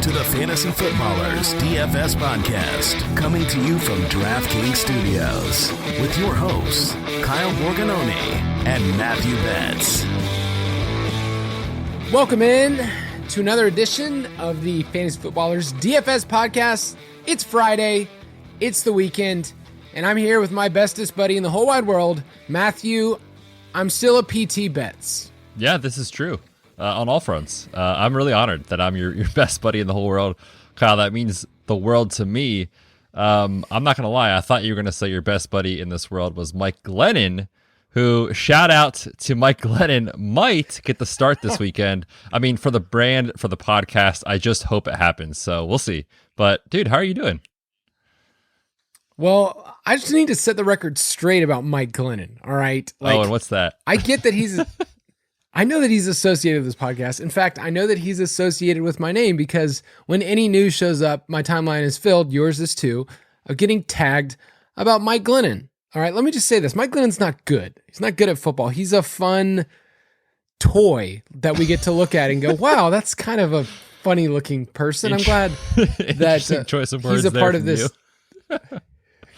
to the Fantasy Footballers DFS Podcast, coming to you from DraftKings Studios with your hosts, Kyle Borganoni and Matthew Betz. Welcome in to another edition of the Fantasy Footballers DFS Podcast. It's Friday, it's the weekend, and I'm here with my bestest buddy in the whole wide world, Matthew. I'm still a PT Betz. Yeah, this is true. On all fronts. I'm really honored that I'm your best buddy in the whole world. Kyle, that means the world to me. I'm not going to lie. I thought you were going to say your best buddy in this world was Mike Glennon, who, shout out to Mike Glennon, might get the start this weekend. I mean, for the brand, for the podcast, I just hope it happens. So we'll see. But dude, how are you doing? Well, I just need to set the record straight about Mike Glennon. All right. And what's that? I get that I know that he's associated with this podcast. In fact, I know that he's associated with my name because when any news shows up, my timeline is filled, yours is too, of getting tagged about Mike Glennon. All right, let me just say this. Mike Glennon's not good. He's not good at football. He's a fun toy that we get to look at and go, wow, that's kind of a funny looking person. I'm glad that choice of words he's a part of this.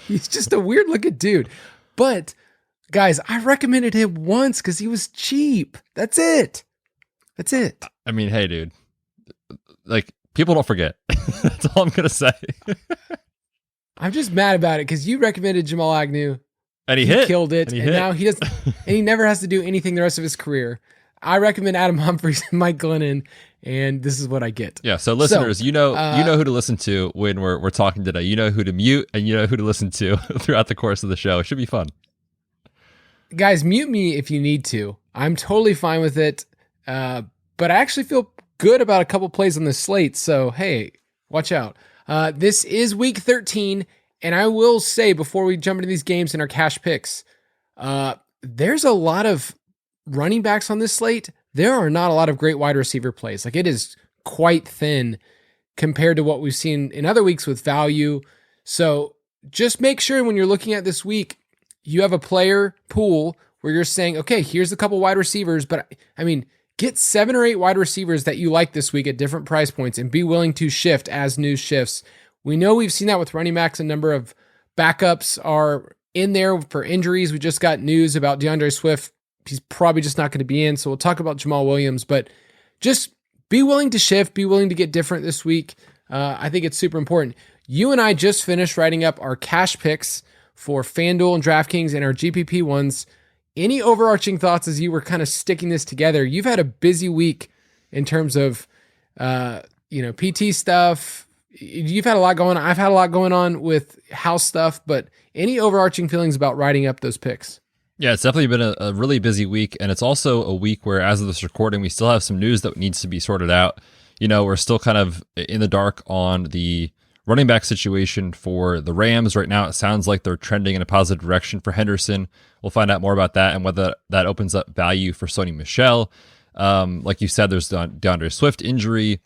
He's just a weird looking dude. But guys, I recommended him once because he was cheap. That's it. I mean, hey, dude. Like, people don't forget. That's all I'm going to say. I'm just mad about it because you recommended Jamal Agnew. And he hit. Killed it. And now he doesn't. And he never has to do anything the rest of his career. I recommend Adam Humphries and Mike Glennon, and this is what I get. Yeah, so listeners, you know who to listen to when we're talking today. You know who to mute, and you know who to listen to throughout the course of the show. It should be fun. Guys, mute me if you need to. I'm totally fine with it. But I actually feel good about a couple plays on the slate. So, hey, watch out. This is week 13. And I will say before we jump into these games and our cash picks, there's a lot of running backs on this slate. There are not a lot of great wide receiver plays. Like, it is quite thin compared to what we've seen in other weeks with value. So just make sure when you're looking at this week, you have a player pool where you're saying, okay, here's a couple wide receivers, but I mean, get 7 or 8 wide receivers that you like this week at different price points and be willing to shift as news shifts. We know we've seen that with running backs. A number of backups are in there for injuries. We just got news about DeAndre Swift. He's probably just not going to be in. So we'll talk about Jamal Williams, but just be willing to shift, be willing to get different this week. I think it's super important. You and I just finished writing up our cash picks for FanDuel and DraftKings and our GPP ones. Any overarching thoughts as you were kind of sticking this together? You've had a busy week in terms of, PT stuff. You've had a lot going on. I've had a lot going on with house stuff, but any overarching feelings about writing up those picks? Yeah, it's definitely been a really busy week. And it's also a week where, as of this recording, we still have some news that needs to be sorted out. You know, we're still kind of in the dark on the running back situation for the Rams. Right now, it sounds like they're trending in a positive direction for Henderson. We'll find out more about that and whether that opens up value for Sony Michel. Like you said, there's the DeAndre Swift injury.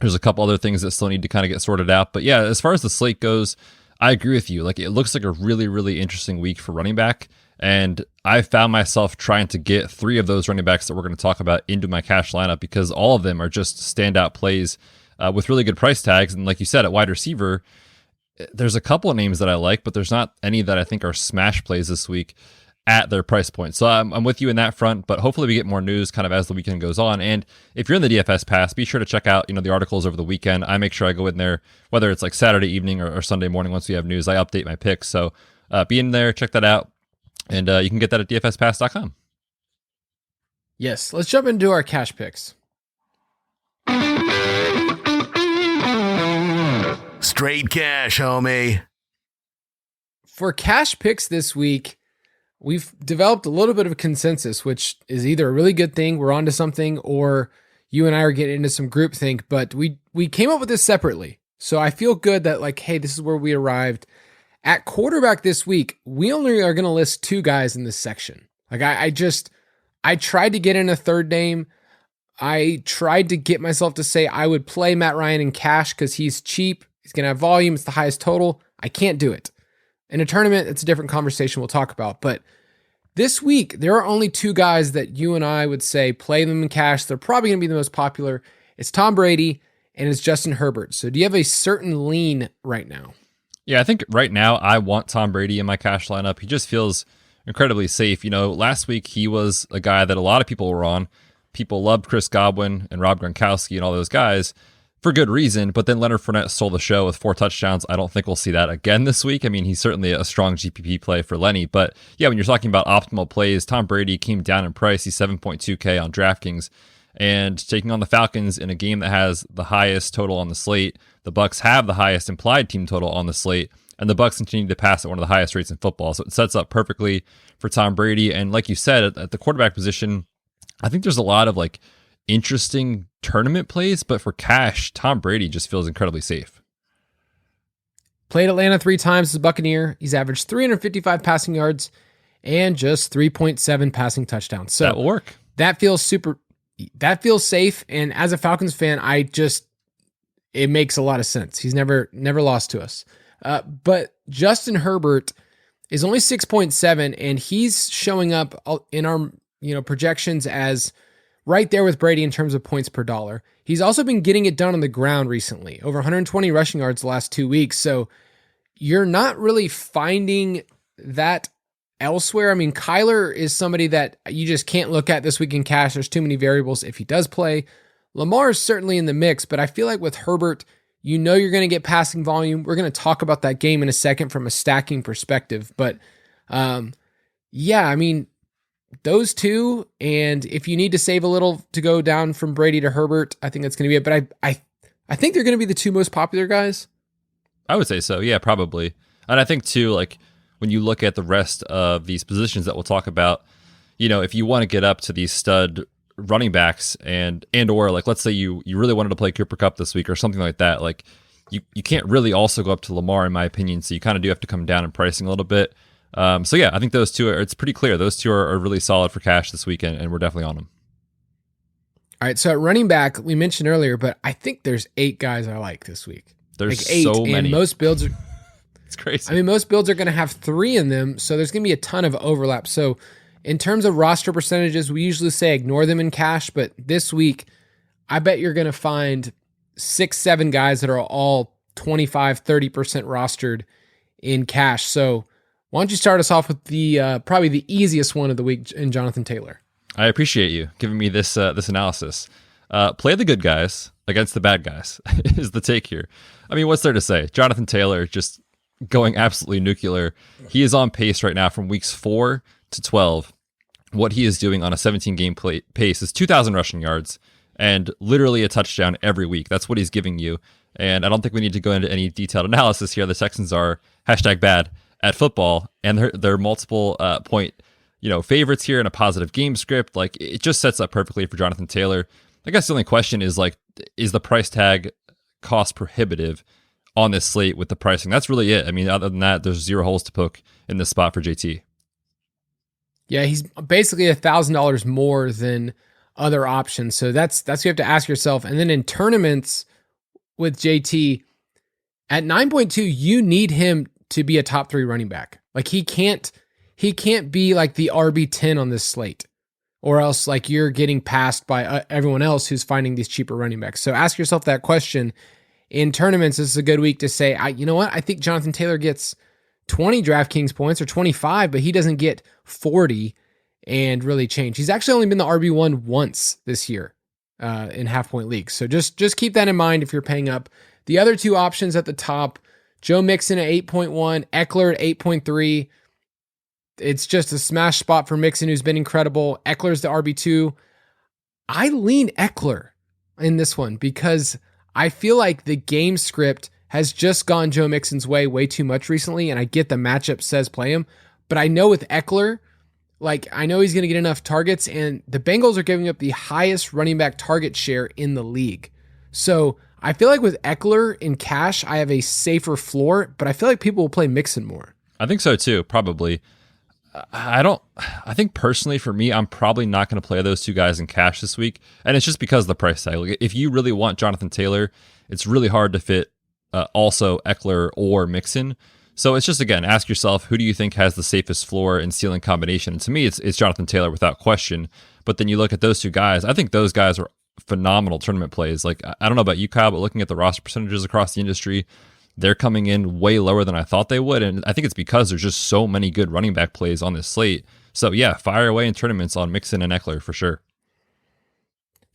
There's a couple other things that still need to kind of get sorted out. But yeah, as far as the slate goes, I agree with you. Like, it looks like a really, really interesting week for running back. And I found myself trying to get 3 of those running backs that we're going to talk about into my cash lineup because all of them are just standout plays with really good price tags. And like you said, at wide receiver, there's a couple of names that I like, but there's not any that I think are smash plays this week at their price point. So I'm with you in that front, but hopefully we get more news kind of as the weekend goes on. And if you're in the DFS Pass, be sure to check out, the articles over the weekend. I make sure I go in there, whether it's like Saturday evening or Sunday morning. Once we have news, I update my picks. So be in there, check that out. And you can get that at dfspass.com. Yes, let's jump into our cash picks. Straight cash, homie. For cash picks this week, we've developed a little bit of a consensus, which is either a really good thing, we're onto something, or you and I are getting into some groupthink, but we came up with this separately. So I feel good that, like, hey, this is where we arrived. At quarterback this week, we only are going to list 2 guys in this section. Like, I tried to get in a third name. I tried to get myself to say I would play Matt Ryan in cash because he's cheap. He's going to have volume. It's the highest total. I can't do it. In a tournament, it's a different conversation we'll talk about. But this week, there are only 2 guys that you and I would say play them in cash. They're probably going to be the most popular. It's Tom Brady and it's Justin Herbert. So do you have a certain lean right now? Yeah, I think right now I want Tom Brady in my cash lineup. He just feels incredibly safe. Last week he was a guy that a lot of people were on. People loved Chris Godwin and Rob Gronkowski and all those guys for good reason, but then Leonard Fournette stole the show with 4 touchdowns. I don't think we'll see that again this week. I mean, he's certainly a strong GPP play for Lenny, but yeah, when you're talking about optimal plays, Tom Brady came down in price. He's 7.2K on DraftKings, and taking on the Falcons in a game that has the highest total on the slate. The Bucs have the highest implied team total on the slate, and the Bucs continue to pass at one of the highest rates in football. So it sets up perfectly for Tom Brady. And like you said, at the quarterback position, I think there's a lot of interesting tournament plays, but for cash, Tom Brady just feels incredibly safe. Played Atlanta 3 times as a Buccaneer. He's averaged 355 passing yards and just 3.7 passing touchdowns. So that will work. That feels safe. And as a Falcons fan, it makes a lot of sense. He's never lost to us. But Justin Herbert is only 6.7, and he's showing up in our projections as right there with Brady in terms of points per dollar. He's also been getting it done on the ground recently, over 120 rushing yards the last 2 weeks. So you're not really finding that elsewhere. I mean, Kyler is somebody that you just can't look at this week in cash. There's too many variables if he does play. Lamar is certainly in the mix, but I feel like with Herbert, you're going to get passing volume. We're going to talk about that game in a second from a stacking perspective. But yeah, I mean, those two, and if you need to save a little to go down from Brady to Herbert, I think that's going to be it. But I think they're going to be the 2 most popular guys. I would say so. Yeah, probably. And I think too, when you look at the rest of these positions that we'll talk about, if you want to get up to these stud running backs and or let's say you really wanted to play Cooper Kupp this week or something like that, you can't really also go up to Lamar, in my opinion. So you kind of do have to come down in pricing a little bit. So yeah, I think those two it's pretty clear. Those two are really solid for cash this weekend, and we're definitely on them. All right. So at running back, we mentioned earlier, but I think there's 8 guys I like this week. There's 8, so many. And most builds are, it's crazy. I mean, most builds are going to have 3 in them. So there's going to be a ton of overlap. So in terms of roster percentages, we usually say ignore them in cash, but this week, I bet you're going to find 6, 7 guys that are all 25, 30% rostered in cash. So why don't you start us off with the probably the easiest one of the week in Jonathan Taylor? I appreciate you giving me this analysis. Play the good guys against the bad guys is the take here. I mean, what's there to say? Jonathan Taylor just going absolutely nuclear. He is on pace right now from weeks 4 to 12. What he is doing on a 17-game pace is 2,000 rushing yards and literally a touchdown every week. That's what he's giving you. And I don't think we need to go into any detailed analysis here. The Texans are #bad at football, and they're multiple point favorites here in a positive game script. It just sets up perfectly for Jonathan Taylor. I guess the only question is is the price tag cost prohibitive on this slate with the pricing? That's really it. I mean, other than that, there's 0 holes to poke in this spot for JT. Yeah, he's basically $1,000 more than other options. So that's what you have to ask yourself. And then in tournaments with JT at 9.2, you need him to be a top 3 running back. He can't be like the RB10 on this slate, or else you're getting passed by everyone else who's finding these cheaper running backs. So ask yourself that question. In tournaments, this is a good week to say, you know what? I think Jonathan Taylor gets 20 DraftKings points or 25, but he doesn't get 40 and really change. He's actually only been the RB1 once this year in half-point leagues. So just keep that in mind if you're paying up. The other 2 options at the top, Joe Mixon at 8.1, Eckler at 8.3. It's just a smash spot for Mixon, who's been incredible. Eckler's the RB2. I lean Eckler in this one because I feel like the game script has just gone Joe Mixon's way too much recently, and I get the matchup says play him, but I know with Eckler, I know he's going to get enough targets, and the Bengals are giving up the highest running back target share in the league. So I feel like with Eckler in cash, I have a safer floor, but I feel like people will play Mixon more. I think so too, probably. I think personally for me, I'm probably not going to play those 2 guys in cash this week. And it's just because of the price tag. If you really want Jonathan Taylor, it's really hard to fit also Eckler or Mixon. So it's just, again, ask yourself, who do you think has the safest floor and ceiling combination? And to me, it's Jonathan Taylor without question. But then you look at those 2 guys, I think those guys are phenomenal tournament plays. Like, I don't know about you, Kyle, but looking at the roster percentages across the industry, they're coming in way lower than I thought they would. And I think it's because there's just so many good running back plays on this slate. So yeah, fire away in tournaments on Mixon and Eckler for sure.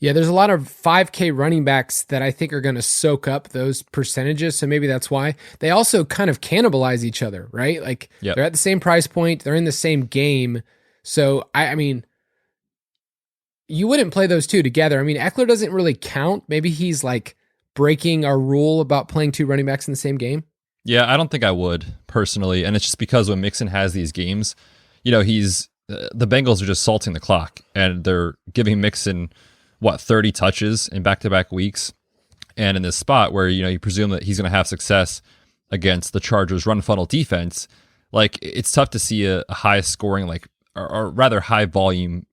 Yeah, there's a lot of 5K running backs that I think are going to soak up those percentages. So maybe that's why. They also kind of cannibalize each other, right? Like They're at the same price point. They're in the same game. So, I mean, you wouldn't play those two together. I mean, Eckler doesn't really count. Maybe he's like breaking our rule about playing two running backs in the same game. Yeah, I don't think I would personally. And it's just because when Mixon has these games, he's the Bengals are just salting the clock and they're giving Mixon 30 touches in back-to-back weeks. And in this spot where, you presume that he's going to have success against the Chargers run funnel defense, like it's tough to see a high scoring, like, or rather high volume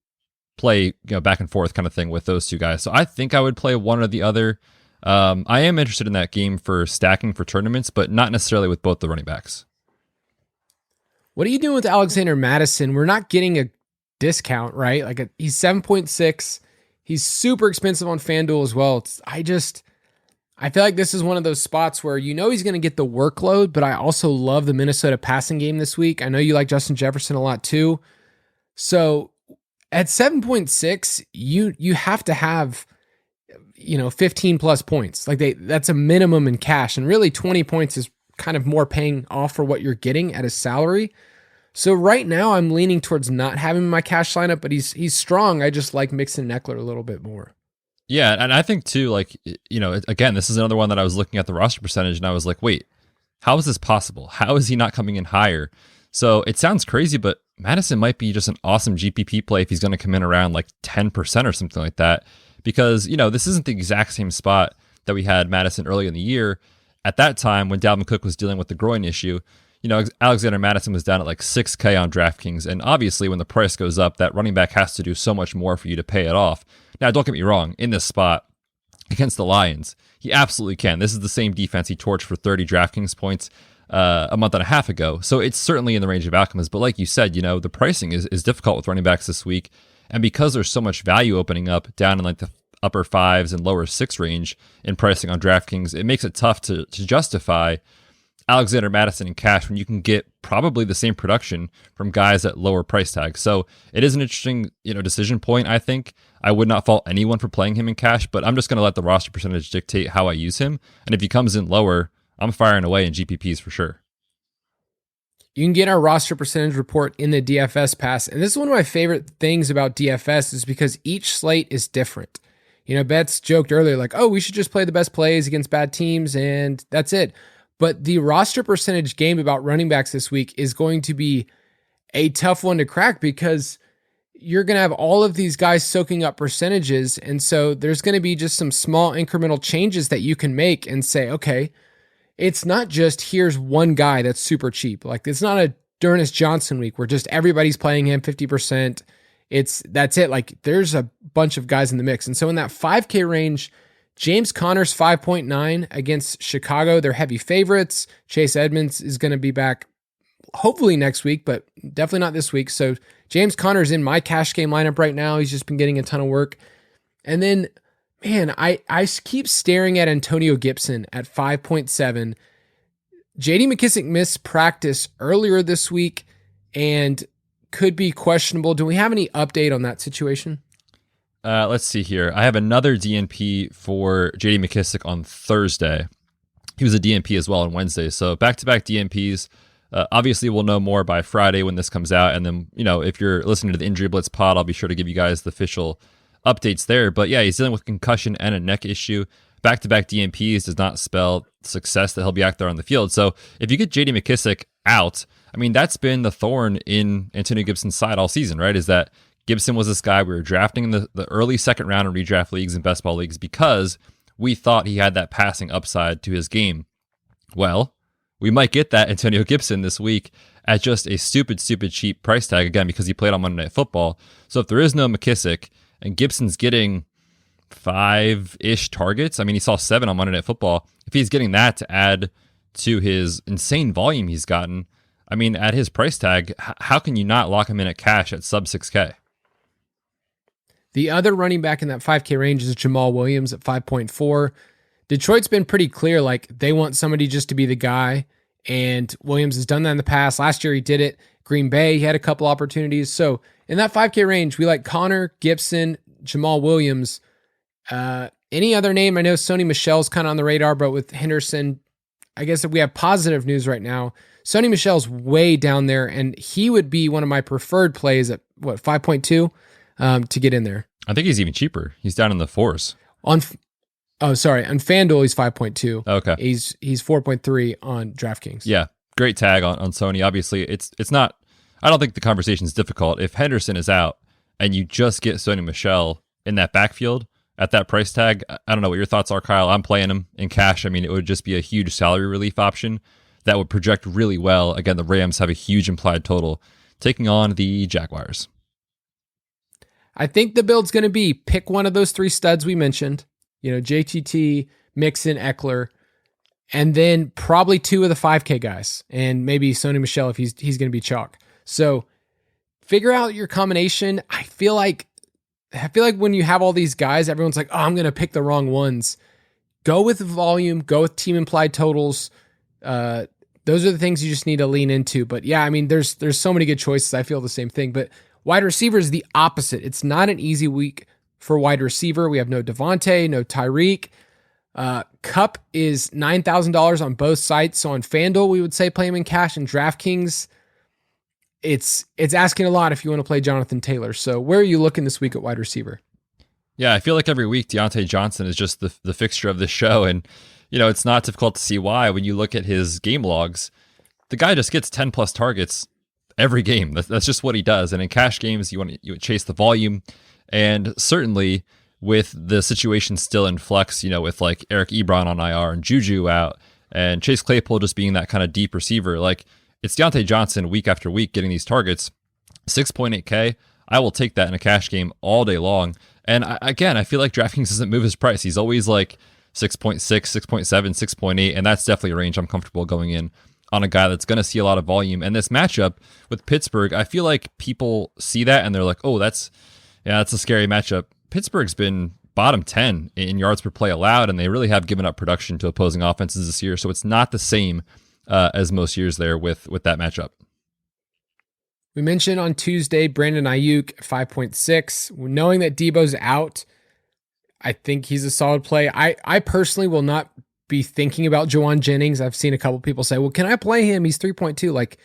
play, back and forth kind of thing with those two guys. So I think I would play one or the other. I am interested in that game for stacking for tournaments, but not necessarily with both the running backs. What are you doing with Alexander Mattison? We're not getting a discount, right? Like he's 7.6. He's super expensive on FanDuel as well. I feel like this is one of those spots where he's going to get the workload, but I also love the Minnesota passing game this week. I know you like Justin Jefferson a lot too. So at 7.6, you have to have 15 plus points. Like that's a minimum in cash, and really 20 points is kind of more paying off for what you're getting at his salary. So right now I'm leaning towards not having my cash lineup, but he's strong. I just like Mixon and Eckler a little bit more. Yeah, and I think too, like, again, this is another one that I was looking at the roster percentage and I was like, wait, how is this possible? How is he not coming in higher? So it sounds crazy, but Madison might be just an awesome GPP play if he's going to come in around like 10% or something like that. Because, this isn't the exact same spot that we had Madison early in the year. At that time, when Dalvin Cook was dealing with the groin issue, Alexander Mattison was down at like 6K on DraftKings. And obviously, when the price goes up, that running back has to do so much more for you to pay it off. Now, don't get me wrong, in this spot against the Lions, he absolutely can. This is the same defense he torched for 30 DraftKings points a month and a half ago. So it's certainly in the range of outcomes. But like you said, the pricing is difficult with running backs this week. And because there's so much value opening up down in like the upper 5s and lower 6 range in pricing on DraftKings, it makes it tough to justify Alexander Mattison in cash when you can get probably the same production from guys at lower price tags. So it is an interesting, decision point. I think I would not fault anyone for playing him in cash, but I'm just going to let the roster percentage dictate how I use him. And if he comes in lower, I'm firing away in GPPs for sure. You can get our roster percentage report in the DFS Pass. And this is one of my favorite things about DFS is because each slate is different. Betz joked earlier, like, oh, we should just play the best plays against bad teams and that's it. But the roster percentage game about running backs this week is going to be a tough one to crack because you're going to have all of these guys soaking up percentages. And so there's going to be just some small incremental changes that you can make and say, okay, it's not just here's one guy that's super cheap. Like it's not a D'Ernest Johnson week where just everybody's playing him 50%. That's it. Like there's a bunch of guys in the mix. And so in that 5K range, James Conner's 5.9 against Chicago. They're heavy favorites. Chase Edmonds is going to be back hopefully next week, but definitely not this week. So James Conner's in my cash game lineup right now. He's just been getting a ton of work. And then, man, I keep staring at Antonio Gibson at 5.7. JD McKissic missed practice earlier this week and could be questionable. Do we have any update on that situation? Let's see here. I have another DNP for JD McKissic on Thursday. He was a DNP as well on Wednesday. So back-to-back DNPs. Obviously, we'll know more by Friday when this comes out. And then, if you're listening to the Injury Blitz pod, I'll be sure to give you guys the official updates there. But yeah, he's dealing with concussion and a neck issue. Back-to-back DNPs does not spell success that he'll be out there on the field. So if you get JD McKissic out, that's been the thorn in Antonio Gibson's side all season, right? Is that Gibson was this guy we were drafting in the early second round in redraft leagues and best ball leagues because we thought he had that passing upside to his game. Well, we might get that Antonio Gibson this week at just a stupid cheap price tag, again, because he played on Monday Night Football. So if there is no McKissic and Gibson's getting 5-ish targets, he saw 7 on Monday Night Football. If he's getting that to add to his insane volume he's gotten, at his price tag, how can you not lock him in at cash at sub 6K? The other running back in that 5K range is Jamal Williams at 5.4. Detroit's been pretty clear, like they want somebody just to be the guy, and Williams has done that in the past. Last year he did it. Green Bay, he had a couple opportunities. So in that 5K range, we like Connor, Gibson, Jamal Williams. Any other name? I know Sony Michel's kind of on the radar, but with Henderson, I guess if we have positive news right now, Sony Michel's way down there, and he would be one of my preferred plays at 5.2 to get in there. I think he's even cheaper. He's down in the fours. On FanDuel, he's 5.2. Okay. He's 4.3 on DraftKings. Yeah. Great tag on Sony. Obviously, it's not, I don't think the conversation is difficult. If Henderson is out and you just get Sony Michel in that backfield at that price tag, I don't know what your thoughts are, Kyle. I'm playing him in cash. I mean, it would just be a huge salary relief option that would project really well. Again, the Rams have a huge implied total taking on the Jaguars. I think the build's going to be pick one of those three studs we mentioned, JTT, Mixon, Eckler, and then probably two of the 5K guys, and maybe Sony Michel if he's going to be chalk. So figure out your combination. I feel like when you have all these guys, everyone's like, oh, I'm going to pick the wrong ones. Go with volume, go with team implied totals. Those are the things you just need to lean into. But yeah, I mean, there's so many good choices. I feel the same thing, but wide receiver is the opposite. It's not an easy week for wide receiver. We have no Devontae, no Tyreek. Cup is $9,000 on both sites. So on FanDuel, we would say play him in cash, and DraftKings, it's asking a lot if you want to play Jonathan Taylor. So where are you looking this week at wide receiver? Yeah, I feel like every week Deontay Johnson is just the fixture of this show. And, it's not difficult to see why when you look at his game logs. The guy just gets 10 plus targets every game. That's just what he does. And in cash games, you chase the volume. And certainly with the situation still in flux, with like Eric Ebron on IR and Juju out and Chase Claypool just being that kind of deep receiver, like it's Deontay Johnson week after week getting these targets, 6.8K. I will take that in a cash game all day long. And I feel like DraftKings doesn't move his price. He's always like 6.6, 6.7, 6.8. And that's definitely a range I'm comfortable going in on a guy that's going to see a lot of volume. And this matchup with Pittsburgh, I feel like people see that and they're like, oh, that's a scary matchup. Pittsburgh's been bottom 10 in yards per play allowed, and they really have given up production to opposing offenses this year. So it's not the same as most years there with that matchup. We mentioned on Tuesday, Brandon Ayuk, 5.6. Knowing that Debo's out, I think he's a solid play. I personally will not be thinking about Juwan Jennings. I've seen a couple people say, well, can I play him? He's 3.2. Like,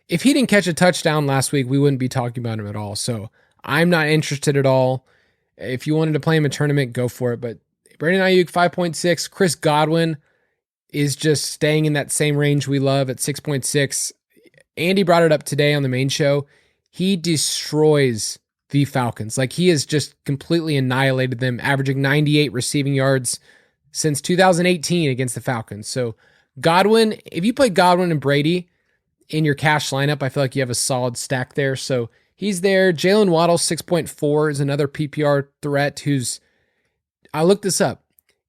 if he didn't catch a touchdown last week, we wouldn't be talking about him at all. So I'm not interested at all. If you wanted to play him in a tournament, go for it. But Brandon Ayuk, 5.6. Chris Godwin is just staying in that same range we love at 6.6. Andy brought it up today on the main show. He destroys the Falcons. Like, he has just completely annihilated them, averaging 98 receiving yards since 2018 against the Falcons. So Godwin, if you play Godwin and Brady in your cash lineup, I feel like you have a solid stack there. So he's there. Jalen Waddle, 6.4, is another PPR threat I looked this up.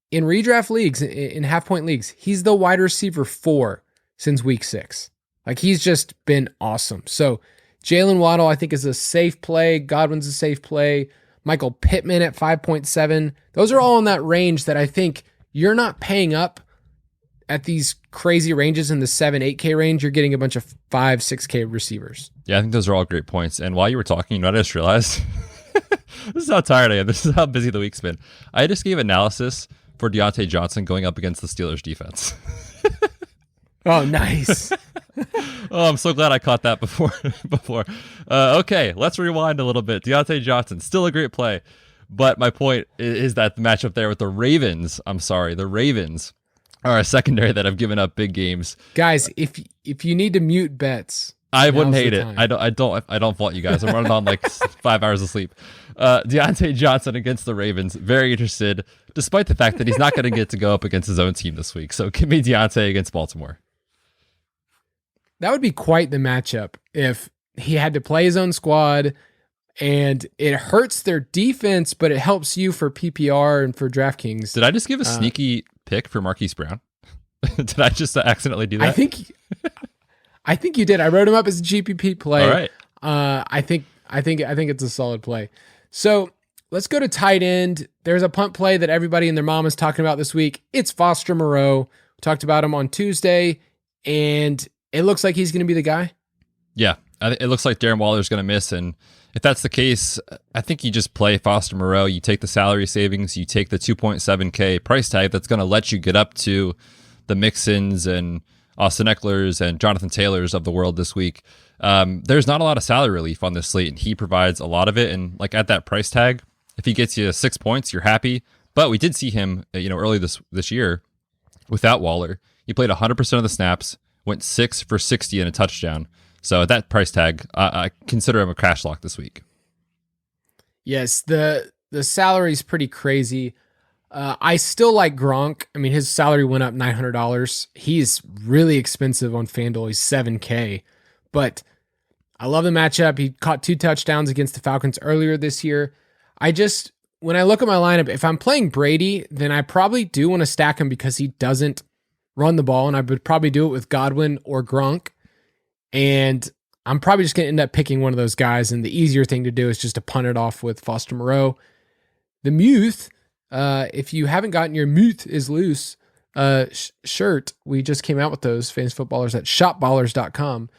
In redraft leagues, in half-point leagues, he's the wide receiver 4 since week 6. Like, he's just been awesome. So Jalen Waddle, I think, is a safe play. Godwin's a safe play. Michael Pittman at 5.7. Those are all in that range that I think you're not paying up at these crazy ranges in the 7, 8K range. You're getting a bunch of 5, 6K receivers. Yeah, I think those are all great points. And while you were talking, I just realized, this is how tired I am. This is how busy the week's been. I just gave analysis for Deontay Johnson going up against the Steelers defense. Oh, nice. Oh, I'm so glad I caught that before. Okay, let's rewind a little bit. Deontay Johnson, still a great play. But my point is that the matchup there with the Ravens, the Ravens are a secondary that have given up big games. Guys, if you need to mute bets, I wouldn't hate it. I don't fault you guys. I'm running on like 5 hours of sleep. Deontay Johnson against the Ravens, very interested, despite the fact that he's not going to get to go up against his own team this week. So give me Deontay against Baltimore. That would be quite the matchup if he had to play his own squad, and it hurts their defense, but it helps you for PPR and for DraftKings. Did I just give a sneaky pick for Marquise Brown? Did I just accidentally do that? I think you did. I wrote him up as a GPP play. All right. I think it's a solid play. So let's go to tight end. There's a punt play that everybody and their mom is talking about this week. It's Foster Moreau. We talked about him on Tuesday, and it looks like he's going to be the guy. Yeah, it looks like Darren Waller's going to miss, and if that's the case, I think you just play Foster Moreau. You take the salary savings, you take the 2.7K price tag that's going to let you get up to the Mixons and Austin Eckler's and Jonathan Taylor's of the world this week. There's not a lot of salary relief on this slate, and he provides a lot of it. And like at that price tag, if he gets you 6 points, you're happy. But we did see him, early this year without Waller. He played 100% of the snaps, went 6 for 60 and a touchdown. So at that price tag, I consider him a cash lock this week. Yes, the salary's pretty crazy. I still like Gronk. I mean, his salary went up $900. He's really expensive on FanDuel. He's $7K. But I love the matchup. He caught 2 touchdowns against the Falcons earlier this year. When I look at my lineup, if I'm playing Brady, then I probably do want to stack him because he doesn't run the ball, and I would probably do it with Godwin or Gronk. And I'm probably just going to end up picking one of those guys, and the easier thing to do is just to punt it off with Foster Moreau. The Muth, if you haven't gotten your Muth is Loose shirt, we just came out with those, Fantasy Footballers at shopballers.com.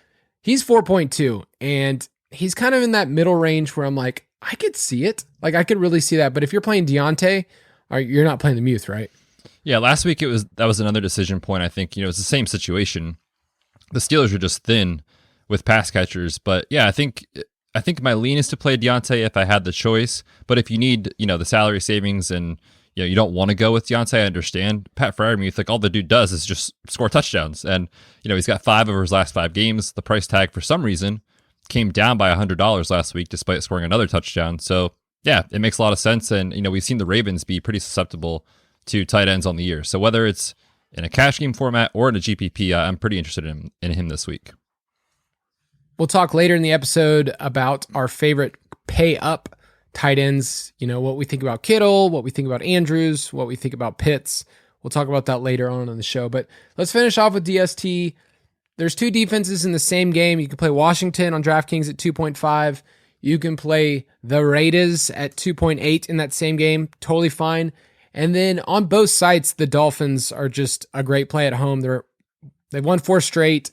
He's 4.2, and he's kind of in that middle range where I'm like, I could see it. Like, I could really see that. But if you're playing Deontay, you're not playing the Muth, right? Yeah, last week that was another decision point. I think, it's the same situation. The Steelers are just thin with pass catchers, but yeah, I think my lean is to play Deontay if I had the choice. But if you need, the salary savings and you don't want to go with Deontay, I understand. Pat Freiermuth, like all the dude does is just score touchdowns, and he's got 5 of his last 5 games. The price tag for some reason came down by $100 last week, despite scoring another touchdown. So yeah, it makes a lot of sense, and we've seen the Ravens be pretty susceptible to tight ends on the year. So whether it's in a cash game format or in a GPP, I'm pretty interested in him this week. We'll talk later in the episode about our favorite pay up tight ends, what we think about Kittle, what we think about Andrews, what we think about Pitts. We'll talk about that later on in the show. But let's finish off with DST. There's 2 defenses in the same game. You can play Washington on DraftKings at 2.5. You can play the Raiders at 2.8 in that same game. Totally fine. And then on both sites, the Dolphins are just a great play at home. They've won 4 straight.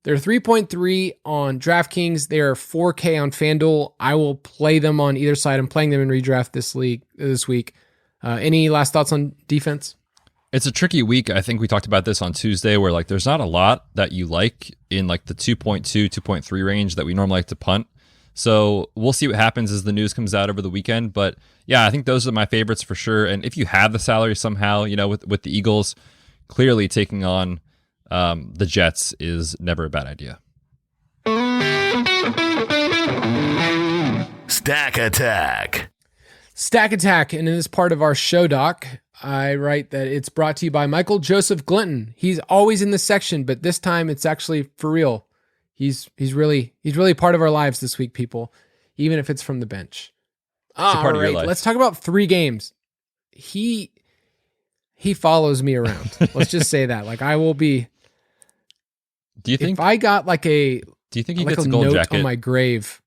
They're 3.3 on DraftKings. They're 4K on FanDuel. I will play them on either side. I'm playing them in redraft this week. Any last thoughts on defense? It's a tricky week. I think we talked about this on Tuesday where there's not a lot that you like in the 2.2, 2.3 range that we normally like to punt. So we'll see what happens as the news comes out over the weekend. But yeah, I think those are my favorites for sure. And if you have the salary somehow, with the Eagles, clearly taking on the Jets is never a bad idea. Stack Attack. Stack Attack. And in this part of our show doc, I write that it's brought to you by Michael Joseph Glinton. He's always in this section, but this time it's actually for real. He's really part of our lives this week, people, even if it's from the bench. All right, let's talk about 3 games. He follows me around. Let's just say that. I will be. Do you think if I got do you think he gets a gold note jacket on my grave?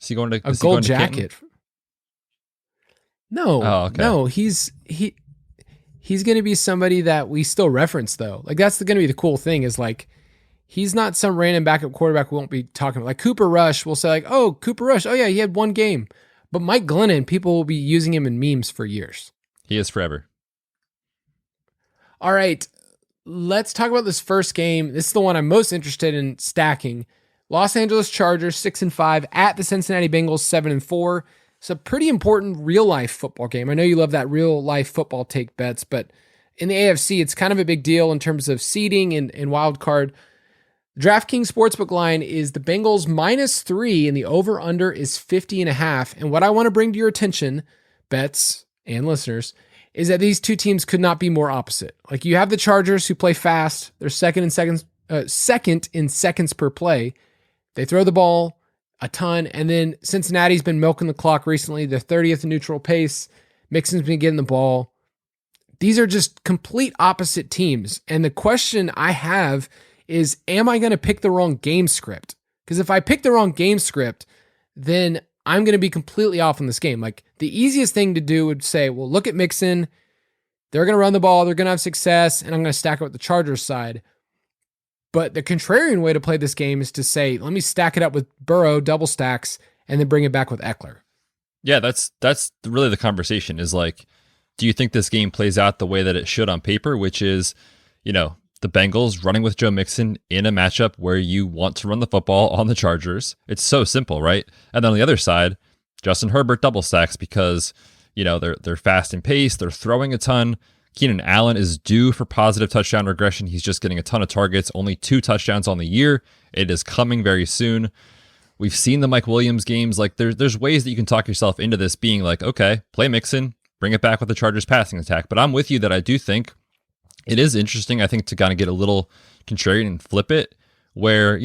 Is he going to a gold jacket? No. Oh, okay. No, he's going to be somebody that we still reference though. That's going to be the cool thing is he's not some random backup quarterback we won't be talking about. Cooper Rush, we'll say oh, Cooper Rush. Oh yeah, he had 1 game. But Mike Glennon, people will be using him in memes for years. He is forever. All right, let's talk about this first game. This is the one I'm most interested in stacking. Los Angeles Chargers 6-5 at the Cincinnati Bengals 7-4. It's a pretty important real-life football game. I know you love that real-life football take bets, but in the AFC, it's kind of a big deal in terms of seeding and wild card. DraftKings Sportsbook line is the Bengals -3, and the over-under is 50.5. And what I want to bring to your attention, bets and listeners, is that these 2 teams could not be more opposite. You have the Chargers who play fast. They're second in seconds per play. They throw the ball a ton. And then Cincinnati's been milking the clock recently. They're 30th in neutral pace. Mixon's been getting the ball. These are just complete opposite teams. And the question I have is, am I going to pick the wrong game script? Because if I pick the wrong game script, then I'm going to be completely off in this game. Like the easiest thing to do would say, well, look at Mixon. They're going to run the ball. They're going to have success. And I'm going to stack it with the Chargers side. But the contrarian way to play this game is to say, let me stack it up with Burrow, double stacks, and then bring it back with Eckler. Yeah, that's really the conversation is like, do you think this game plays out the way that it should on paper, which is, the Bengals running with Joe Mixon in a matchup where you want to run the football on the Chargers? It's so simple, right? And then on the other side, Justin Herbert double stacks because, they're fast and paced, they're throwing a ton. Keenan Allen is due for positive touchdown regression. He's just getting a ton of targets, only 2 touchdowns on the year. It is coming very soon. We've seen the Mike Williams games. Like there's ways that you can talk yourself into this being like, okay, play Mixon, bring it back with the Chargers passing attack. But I'm with you that I do think it is interesting, I think, to kind of get a little contrarian and flip it where,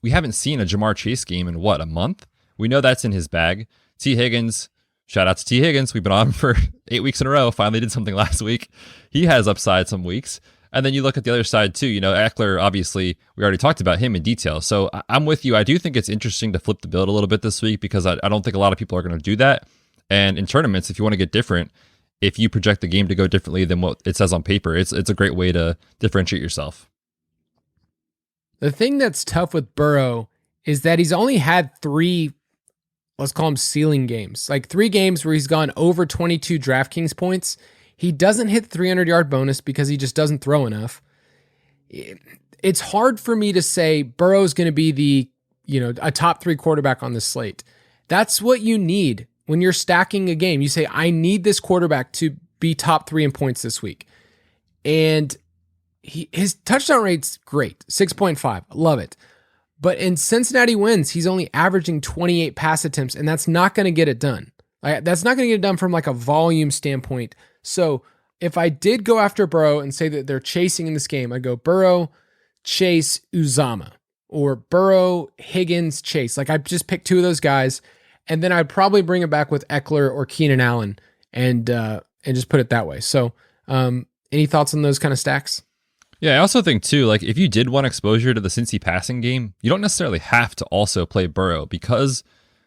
we haven't seen a Jamar Chase game in a month? We know that's in his bag. T. Higgins, shout out to T. Higgins. We've been on for 8 weeks in a row. Finally did something last week. He has upside some weeks. And then you look at the other side too. Eckler, obviously, we already talked about him in detail. So I'm with you. I do think it's interesting to flip the build a little bit this week because I don't think a lot of people are going to do that. And in tournaments, if you want to get different, if you project the game to go differently than what it says on paper, it's a great way to differentiate yourself. The thing that's tough with Burrow is that he's only had 3, let's call them ceiling games, like 3 games where he's gone over 22 DraftKings points. He doesn't hit the 300-yard bonus because he just doesn't throw enough. It's hard for me to say Burrow's going to be a top 3 quarterback on this slate. That's what you need when you're stacking a game. You say, I need this quarterback to be top 3 in points this week. And his touchdown rate's great, 6.5. Love it. But in Cincinnati wins, he's only averaging 28 pass attempts, and that's not going to get it done. That's not going to get it done from like a volume standpoint. So if I did go after Burrow and say that they're chasing in this game, I go Burrow, Chase, Uzama, or Burrow, Higgins, Chase. Like I just picked 2 of those guys, and then I'd probably bring it back with Eckler or Keenan Allen and just put it that way. So any thoughts on those kind of stacks? Yeah, I also think too, like if you did want exposure to the Cincy passing game, you don't necessarily have to also play Burrow because,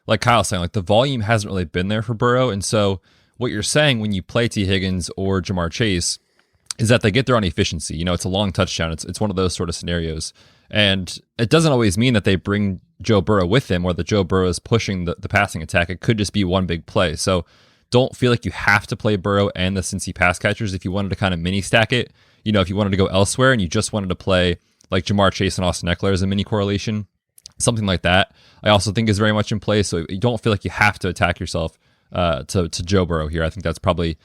like Kyle's saying, like the volume hasn't really been there for Burrow. And so what you're saying when you play T. Higgins or Jamar Chase is that they get there on efficiency. It's a long touchdown. It's one of those sort of scenarios. And it doesn't always mean that they bring Joe Burrow with them or that Joe Burrow is pushing the passing attack. It could just be one big play. So don't feel like you have to play Burrow and the Cincy pass catchers if you wanted to kind of mini stack it. If you wanted to go elsewhere and you just wanted to play like Jamar Chase and Austin Eckler as a mini correlation, something like that, I also think is very much in play. So you don't feel like you have to attack yourself to Joe Burrow here. I think that's probably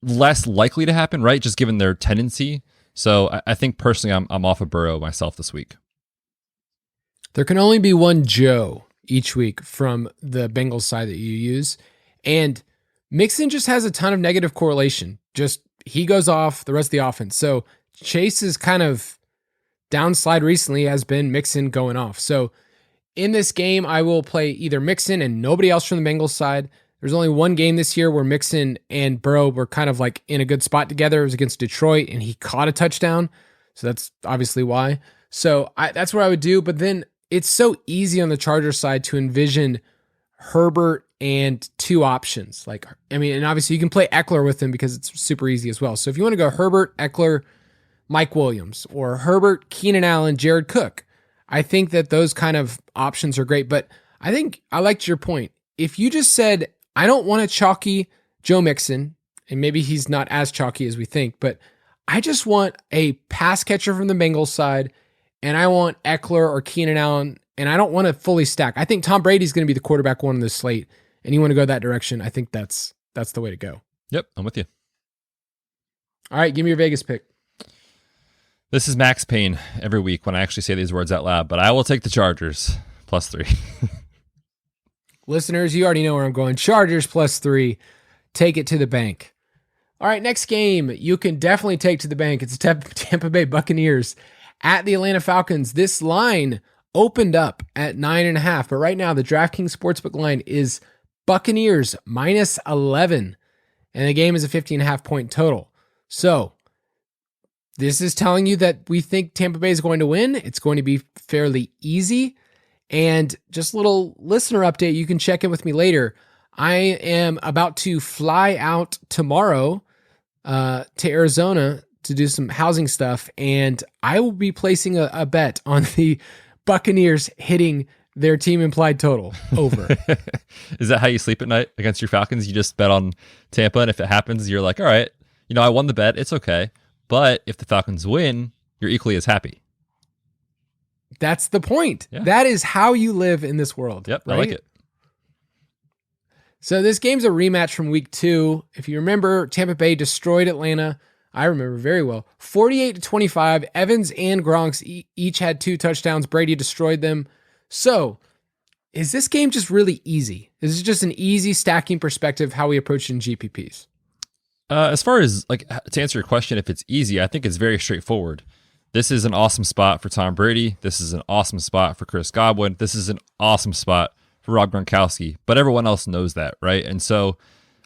less likely to happen, right? Just given their tendency. So I think personally, I'm off of Burrow myself this week. There can only be one Joe each week from the Bengals side that you use. And Mixon just has a ton of negative correlation. Just he goes off the rest of the offense. So Chase's kind of downslide recently has been Mixon going off. So in this game, I will play either Mixon and nobody else from the Bengals side. There's only one game this year where Mixon and Burrow were kind of like in a good spot together. It was against Detroit, and he caught a touchdown. So that's obviously why. So that's what I would do. But then it's so easy on the Chargers side to envision Herbert and 2 options. And obviously you can play Eckler with him because it's super easy as well. So if you want to go Herbert, Eckler, Mike Williams, or Herbert, Keenan Allen, Jared Cook, I think that those kind of options are great. But I think I liked your point. If you just said, I don't want a chalky Joe Mixon, and maybe he's not as chalky as we think, but I just want a pass catcher from the Bengals side, and I want Eckler or Keenan Allen, and I don't want to fully stack. I think Tom Brady's going to be the quarterback one in this slate, and you want to go that direction. I think that's the way to go. Yep, I'm with you. All right, give me your Vegas pick. This is Max Payne every week when I actually say these words out loud, but I will take the Chargers +3. Listeners, you already know where I'm going. Chargers +3. Take it to the bank. All right, next game you can definitely take to the bank. It's Tampa Bay Buccaneers at the Atlanta Falcons. This line opened up at 9.5, but right now the DraftKings Sportsbook line is Buccaneers -11, and the game is a 15.5 point total. So this is telling you that we think Tampa Bay is going to win. It's going to be fairly easy. And just a little listener update, you can check in with me later. I am about to fly out tomorrow to Arizona to do some housing stuff, and I will be placing a bet on the Buccaneers hitting their team implied total over. Is that how you sleep at night against your Falcons? You just bet on Tampa, and if it happens, you're like, all right, I won the bet. It's okay. But if the Falcons win, you're equally as happy. That's the point. Yeah. That is how you live in this world. Yep, right? I like it. So this game's a rematch from week 2. If you remember, Tampa Bay destroyed Atlanta. I remember very well. 48-25. Evans and Gronk each had 2 touchdowns. Brady destroyed them. So is this game just really easy? Is it just an easy stacking perspective how we approach it in GPPs? As far as to answer your question, if it's easy, I think it's very straightforward. This is an awesome spot for Tom Brady. This is an awesome spot for Chris Godwin. This is an awesome spot for Rob Gronkowski. But everyone else knows that, right? And so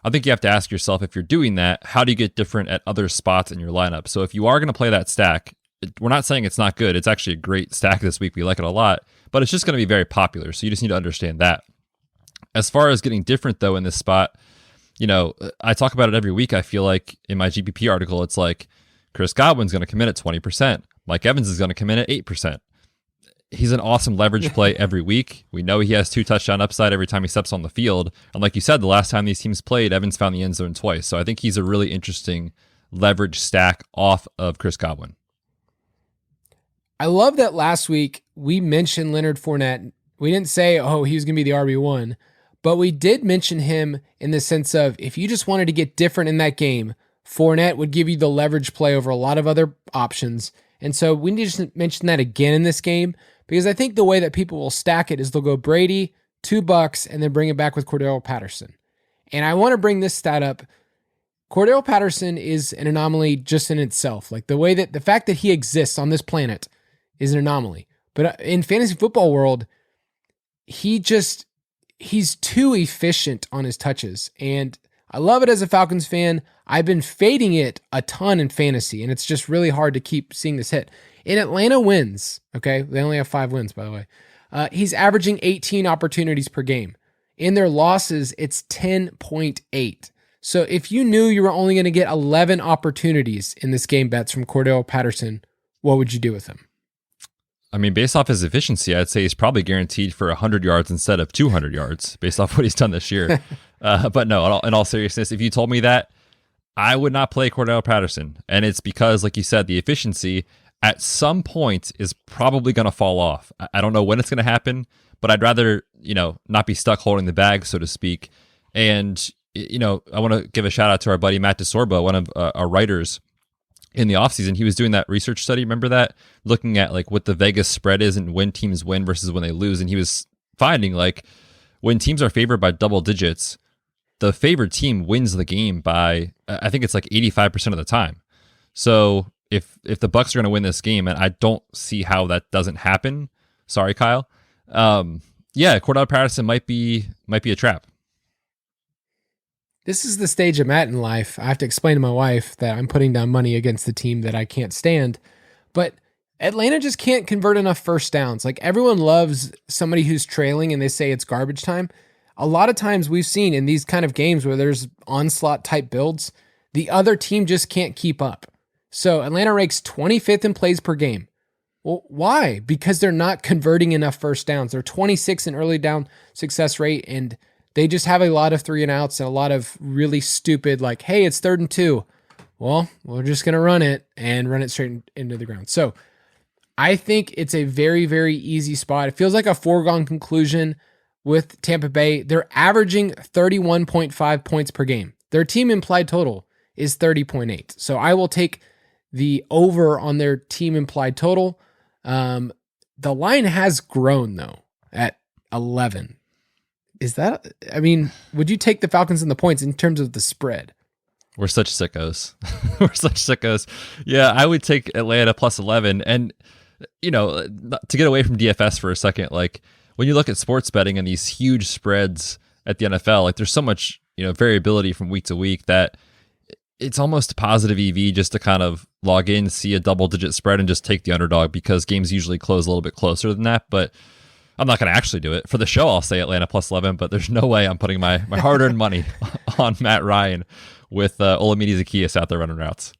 I think you have to ask yourself, if you're doing that, how do you get different at other spots in your lineup? So if you are going to play that stack, we're not saying it's not good. It's actually a great stack this week. We like it a lot, but it's just going to be very popular. So you just need to understand that. As far as getting different, though, in this spot, I talk about it every week. I feel like in my GPP article, it's like Chris Godwin's going to come in at 20%. Mike Evans is going to come in at 8%. He's an awesome leverage play every week. We know he has 2 touchdown upside every time he steps on the field. And like you said, the last time these teams played, Evans found the end zone twice. So I think he's a really interesting leverage stack off of Chris Godwin. I love that last week we mentioned Leonard Fournette. We didn't say, he was going to be the RB1, but we did mention him in the sense of if you just wanted to get different in that game, Fournette would give you the leverage play over a lot of other options. And so we need to mention that again in this game, because I think the way that people will stack it is they'll go Brady, $2, and then bring it back with Cordell Patterson. And I want to bring this stat up. Cordell Patterson is an anomaly just in itself. Like the fact that he exists on this planet is an anomaly. But in fantasy football world, he's too efficient on his touches. And I love it as a Falcons fan. I've been fading it a ton in fantasy, and it's just really hard to keep seeing this hit. In Atlanta wins, okay, they only have 5 wins, by the way. He's averaging 18 opportunities per game. In their losses, it's 10.8. So if you knew you were only going to get 11 opportunities in this game, Betz, from Cordell Patterson, what would you do with him? I mean, based off his efficiency, I'd say he's probably guaranteed for 100 yards instead of 200 yards based off what he's done this year. But no, in all seriousness, if you told me that, I would not play Cordell Patterson. And it's because, like you said, the efficiency at some point is probably going to fall off. I don't know when it's going to happen, but I'd rather, not be stuck holding the bag, so to speak. And, I want to give a shout out to our buddy Matt DeSorbo, one of our writers in the offseason. He was doing that research study. Remember that? Looking at what the Vegas spread is and when teams win versus when they lose. And he was finding when teams are favored by double digits, the favored team wins the game by, I think it's 85% of the time. So if the Bucs are going to win this game, and I don't see how that doesn't happen. Sorry, Kyle. Cordell Patterson might be a trap. This is the stage I'm at in life. I have to explain to my wife that I'm putting down money against the team that I can't stand. But Atlanta just can't convert enough first downs. Everyone loves somebody who's trailing and they say it's garbage time. A lot of times we've seen in these kind of games where there's onslaught type builds, the other team just can't keep up. So Atlanta ranks 25th in plays per game. Well, why? Because they're not converting enough first downs. They're 26 in early down success rate, and they just have a lot of 3 and outs and a lot of really stupid, hey, it's 3rd and 2. Well, we're just going to run it straight into the ground. So I think it's a very, very easy spot. It feels like a foregone conclusion with Tampa Bay. They're averaging 31.5 points per game. Their team implied total is 30.8. So I will take the over on their team implied total. The line has grown, though, at 11. Would you take the Falcons and the points in terms of the spread? We're such sickos. We're such sickos. Yeah, I would take Atlanta plus 11. And, to get away from DFS for a second, when you look at sports betting and these huge spreads at the NFL, there's so much, variability from week to week that it's almost a positive EV just to kind of log in, see a double-digit spread, and just take the underdog, because games usually close a little bit closer than that. But I'm not going to actually do it. For the show, I'll say Atlanta plus 11, but there's no way I'm putting my hard-earned money on Matt Ryan with Olamide Zaccheaus out there running routes.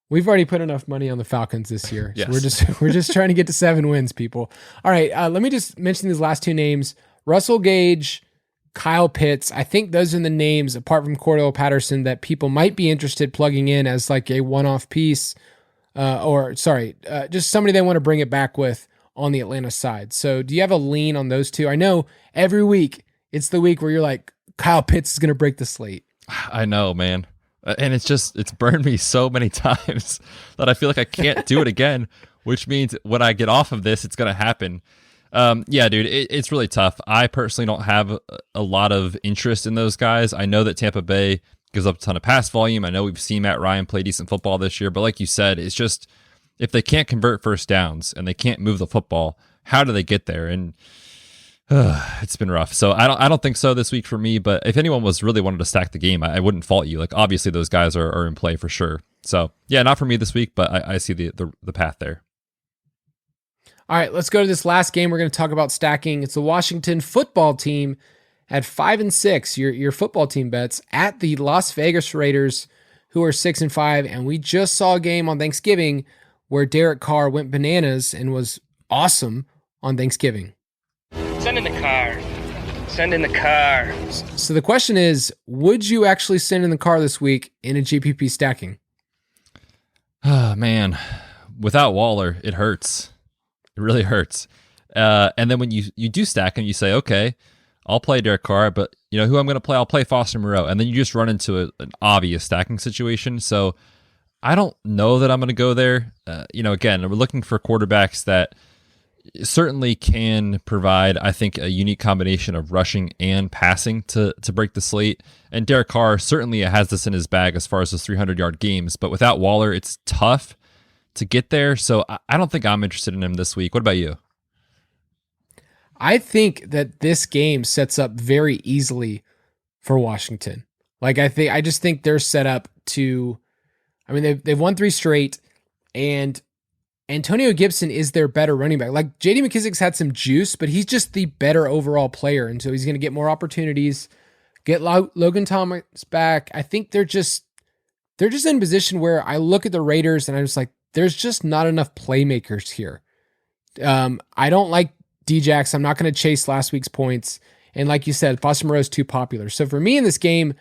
We've already put enough money on the Falcons this year. Yes. So we're just trying to get to 7 wins, people. All right, let me just mention these last 2 names. Russell Gage, Kyle Pitts. I think those are the names, apart from Cordell Patterson, that people might be interested plugging in as like a one-off piece. Just somebody they want to bring it back with on the Atlanta side. So do you have a lean on those two? I know every week it's the week where you're like, Kyle Pitts is going to break the slate. I know, man. And it's burned me so many times that I feel like I can't do it again, which means when I get off of this, it's going to happen. Yeah, dude, it's really tough. I personally don't have a lot of interest in those guys. I know that Tampa Bay gives up a ton of pass volume. I know we've seen Matt Ryan play decent football this year, but like you said, it's just, if they can't convert first downs and they can't move the football, how do they get there? And it's been rough. So I don't think so this week for me, but if anyone was really wanted to stack the game, I wouldn't fault you. Like, obviously those guys are in play for sure. So yeah, not for me this week, but I see the path there. All right, let's go to this last game. We're going to talk about stacking. It's the Washington football team at 5-6. Your football team bets at the Las Vegas Raiders, who are 6-5. And we just saw a game on Thanksgiving where Derek Carr went bananas and was awesome on Thanksgiving. Send in the car. Send in the car. So the question is, would you actually send in the car this week in a GPP stacking? Oh, man. Without Waller, it hurts. It really hurts. And then when you do stack him, you say, okay, I'll play Derek Carr, but you know who I'm going to play? I'll play Foster Moreau. And then you just run into an obvious stacking situation. So I don't know that I'm going to go there. Again, we're looking for quarterbacks that certainly can provide, I think, a unique combination of rushing and passing to break the slate. And Derek Carr certainly has this in his bag as far as those 300-yard games. But without Waller, it's tough to get there. So I don't think I'm interested in him this week. What about you? I think that this game sets up very easily for Washington. I just think they're set up to, they've won 3 straight, and Antonio Gibson is their better running back. Like, J.D. McKissic's had some juice, but he's just the better overall player, and so he's going to get more opportunities, get Logan Thomas back. I think they're just in a position where I look at the Raiders and I'm just like, there's just not enough playmakers here. I don't like Djax. I'm not going to chase last week's points. And like you said, Foster Moreau is too popular. So for me in this game,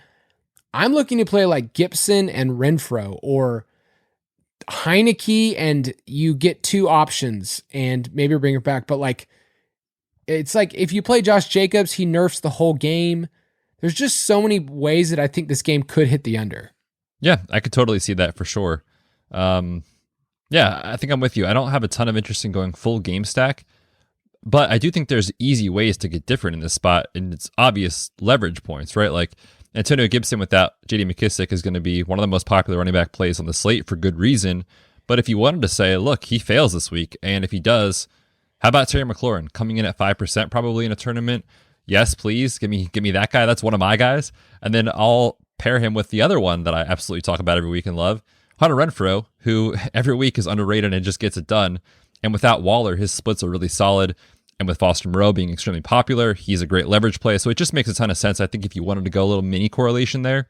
I'm looking to play like Gibson and Renfro, or Heineke, and you get 2 options and maybe bring it back. But it's like if you play Josh Jacobs, he nerfs the whole game. There's just so many ways that I think this game could hit the under. Yeah, I could totally see that for sure. Yeah, I think I'm with you. I don't have a ton of interest in going full game stack, but I do think there's easy ways to get different in this spot, and it's obvious leverage points, right? Like Antonio Gibson without J.D. McKissic is going to be one of the most popular running back plays on the slate for good reason. But if you wanted to say, look, he fails this week, and if he does, how about Terry McLaurin coming in at 5% probably in a tournament? Yes, please give me that guy. That's one of my guys, and then I'll pair him with the other one that I absolutely talk about every week and love, Hunter Renfrow, who every week is underrated and just gets it done. And without Waller, his splits are really solid. And with Foster Moreau being extremely popular, he's a great leverage play. So it just makes a ton of sense. I think if you wanted to go a little mini correlation there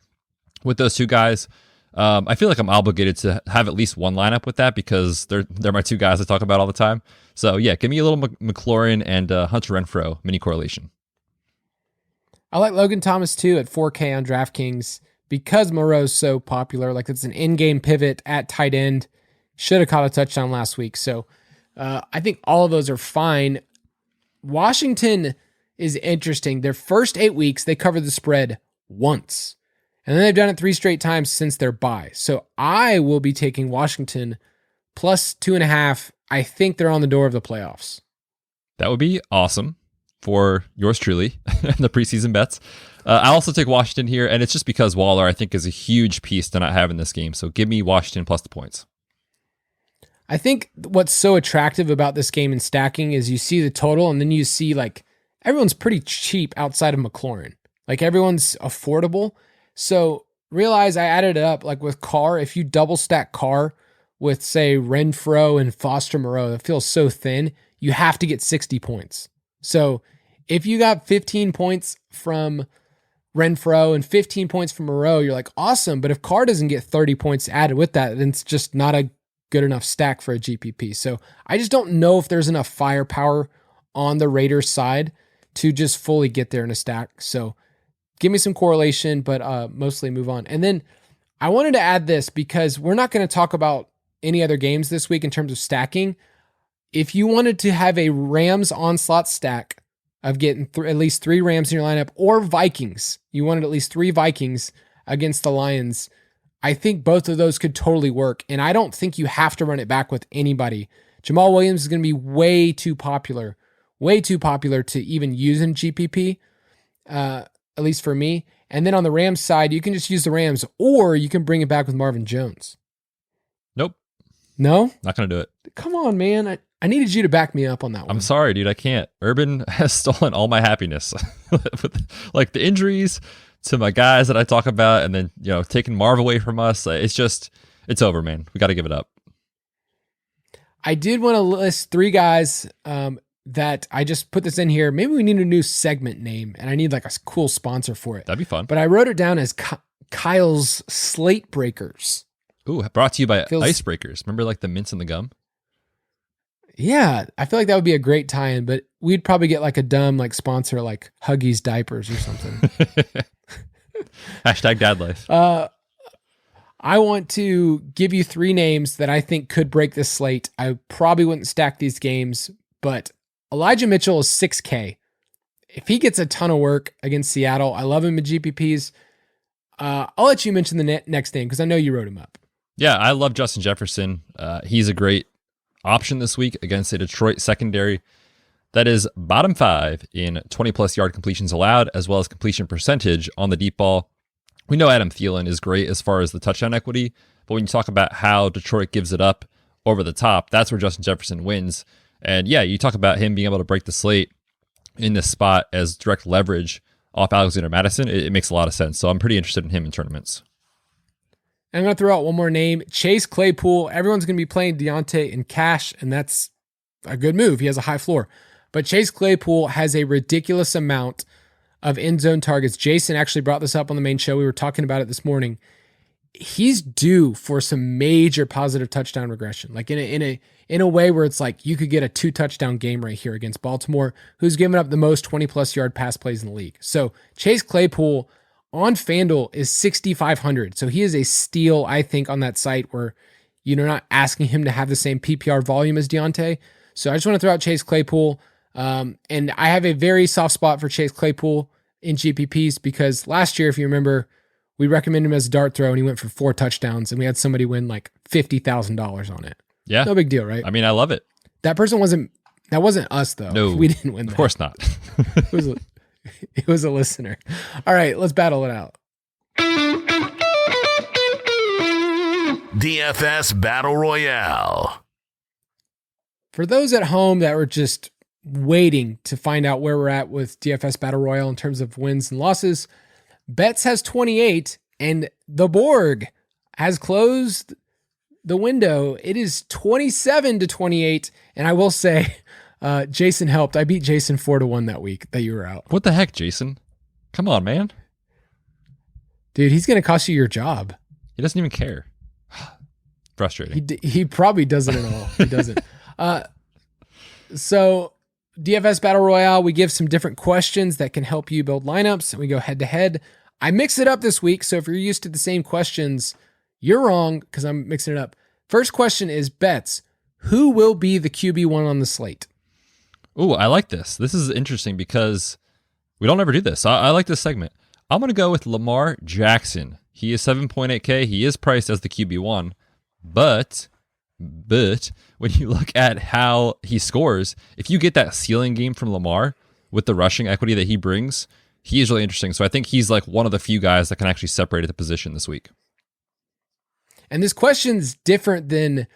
with those 2 guys, I feel like I'm obligated to have at least one lineup with that because they're my 2 guys I talk about all the time. So yeah, give me a little McLaurin and Hunter Renfrow mini correlation. I like Logan Thomas too at 4K on DraftKings because Moreau's so popular. Like, it's an in-game pivot at tight end. Should have caught a touchdown last week. So I think all of those are fine. Washington is interesting. Their first 8 weeks, they covered the spread once. And then they've done it 3 straight times since their bye. So I will be taking Washington plus 2.5. I think they're on the door of the playoffs. That would be awesome for yours truly, the preseason bets. I also take Washington here, and it's just because Waller, I think, is a huge piece to not have in this game. So give me Washington plus the points. I think what's so attractive about this game in stacking is you see the total, and then you see everyone's pretty cheap outside of McLaurin. Everyone's affordable. So realize I added it up with Carr. If you double stack Carr with, say, Renfro and Foster Moreau, it feels so thin. you have to get 60 points. So if you got 15 points from Renfro and 15 points from Moreau, you're like, awesome. But if Carr doesn't get 30 points added with that, then it's just not a good enough stack for a GPP. So I just don't know if there's enough firepower on the Raiders side to just fully get there in a stack. So give me some correlation, but mostly move on. And then I wanted to add this because we're not going to talk about any other games this week in terms of stacking. If you wanted to have a Rams onslaught stack of getting at least 3 Rams in your lineup, or Vikings, you wanted at least 3 Vikings against the Lions, I think both of those could totally work. And I don't think you have to run it back with anybody. Jamal Williams is going to be way too popular to even use in GPP, at least for me. And then on the Rams side, you can just use the Rams, or you can bring it back with Marvin Jones. Nope. No? Not going to do it. Come on, man. I needed you to back me up on that one. I'm sorry, dude. I can't. Urban has stolen all my happiness. With, like, the injuries to my guys that I talk about, and then, taking Marv away from us. It's over, man. We got to give it up. I did want to list 3 guys that I just put this in here. Maybe we need a new segment name, and I need like a cool sponsor for it. That'd be fun. But I wrote it down as Kyle's Slate Breakers. Ooh, brought to you by Icebreakers. Remember like the mints and the gum? Yeah, I feel like that would be a great tie-in, but we'd probably get like a dumb like sponsor like Huggies Diapers or something. Hashtag dad life. I want to give you 3 names that I think could break this slate. I probably wouldn't stack these games, but Elijah Mitchell is 6K. If he gets a ton of work against Seattle, I love him in GPPs. I'll let you mention the next name because I know you wrote him up. Yeah, I love Justin Jefferson. He's a great option this week against a Detroit secondary that is bottom 5 in 20-plus yard completions allowed, as well as completion percentage on the deep ball. We know Adam Thielen is great as far as the touchdown equity, but when you talk about how Detroit gives it up over the top, that's where Justin Jefferson wins. And yeah, you talk about him being able to break the slate in this spot as direct leverage off Alexander Mattison. It makes a lot of sense. So I'm pretty interested in him in tournaments. I'm going to throw out one more name, Chase Claypool. Everyone's going to be playing Deontay in cash, and that's a good move. He has a high floor. But Chase Claypool has a ridiculous amount of end zone targets. Jason actually brought this up on the main show. We were talking about it this morning. He's due for some major positive touchdown regression, like in a way where it's like you could get a 2 touchdown game right here against Baltimore, who's given up the most 20-plus yard pass plays in the league. So Chase Claypool on FanDuel is 6,500. So he is a steal, I think, on that site where you're not asking him to have the same PPR volume as Deontay. So I just want to throw out Chase Claypool. And I have a very soft spot for Chase Claypool in GPPs because last year, if you remember, we recommended him as a dart throw and he went for 4 touchdowns and we had somebody win like $50,000 on it. Yeah. No big deal, right? I mean, I love it. That wasn't us though. No, we didn't win that. Of course not. It was a listener. All right, let's battle it out. DFS Battle Royale. For those at home that were just waiting to find out where we're at with DFS Battle Royale in terms of wins and losses, Betz has 28 and the Borg has closed the window. It is 27-28. And I will say, Jason helped. I beat Jason 4-1 that week that you were out. What the heck, Jason? Come on, man. Dude, he's going to cost you your job. He doesn't even care. Frustrating. He probably doesn't at all. He doesn't. So DFS Battle Royale, we give some different questions that can help you build lineups, and we go head to head. I mix it up this week, so if you're used to the same questions, you're wrong because I'm mixing it up. First question is, Betz, who will be the QB1 on the slate? Ooh, I like this. This is interesting because we don't ever do this. I like this segment. I'm going to go with Lamar Jackson. He is 7.8K. He is priced as the QB1, but when you look at how he scores, if you get that ceiling game from Lamar with the rushing equity that he brings, he is really interesting. So I think he's like one of the few guys that can actually separate at the position this week. And this question's different than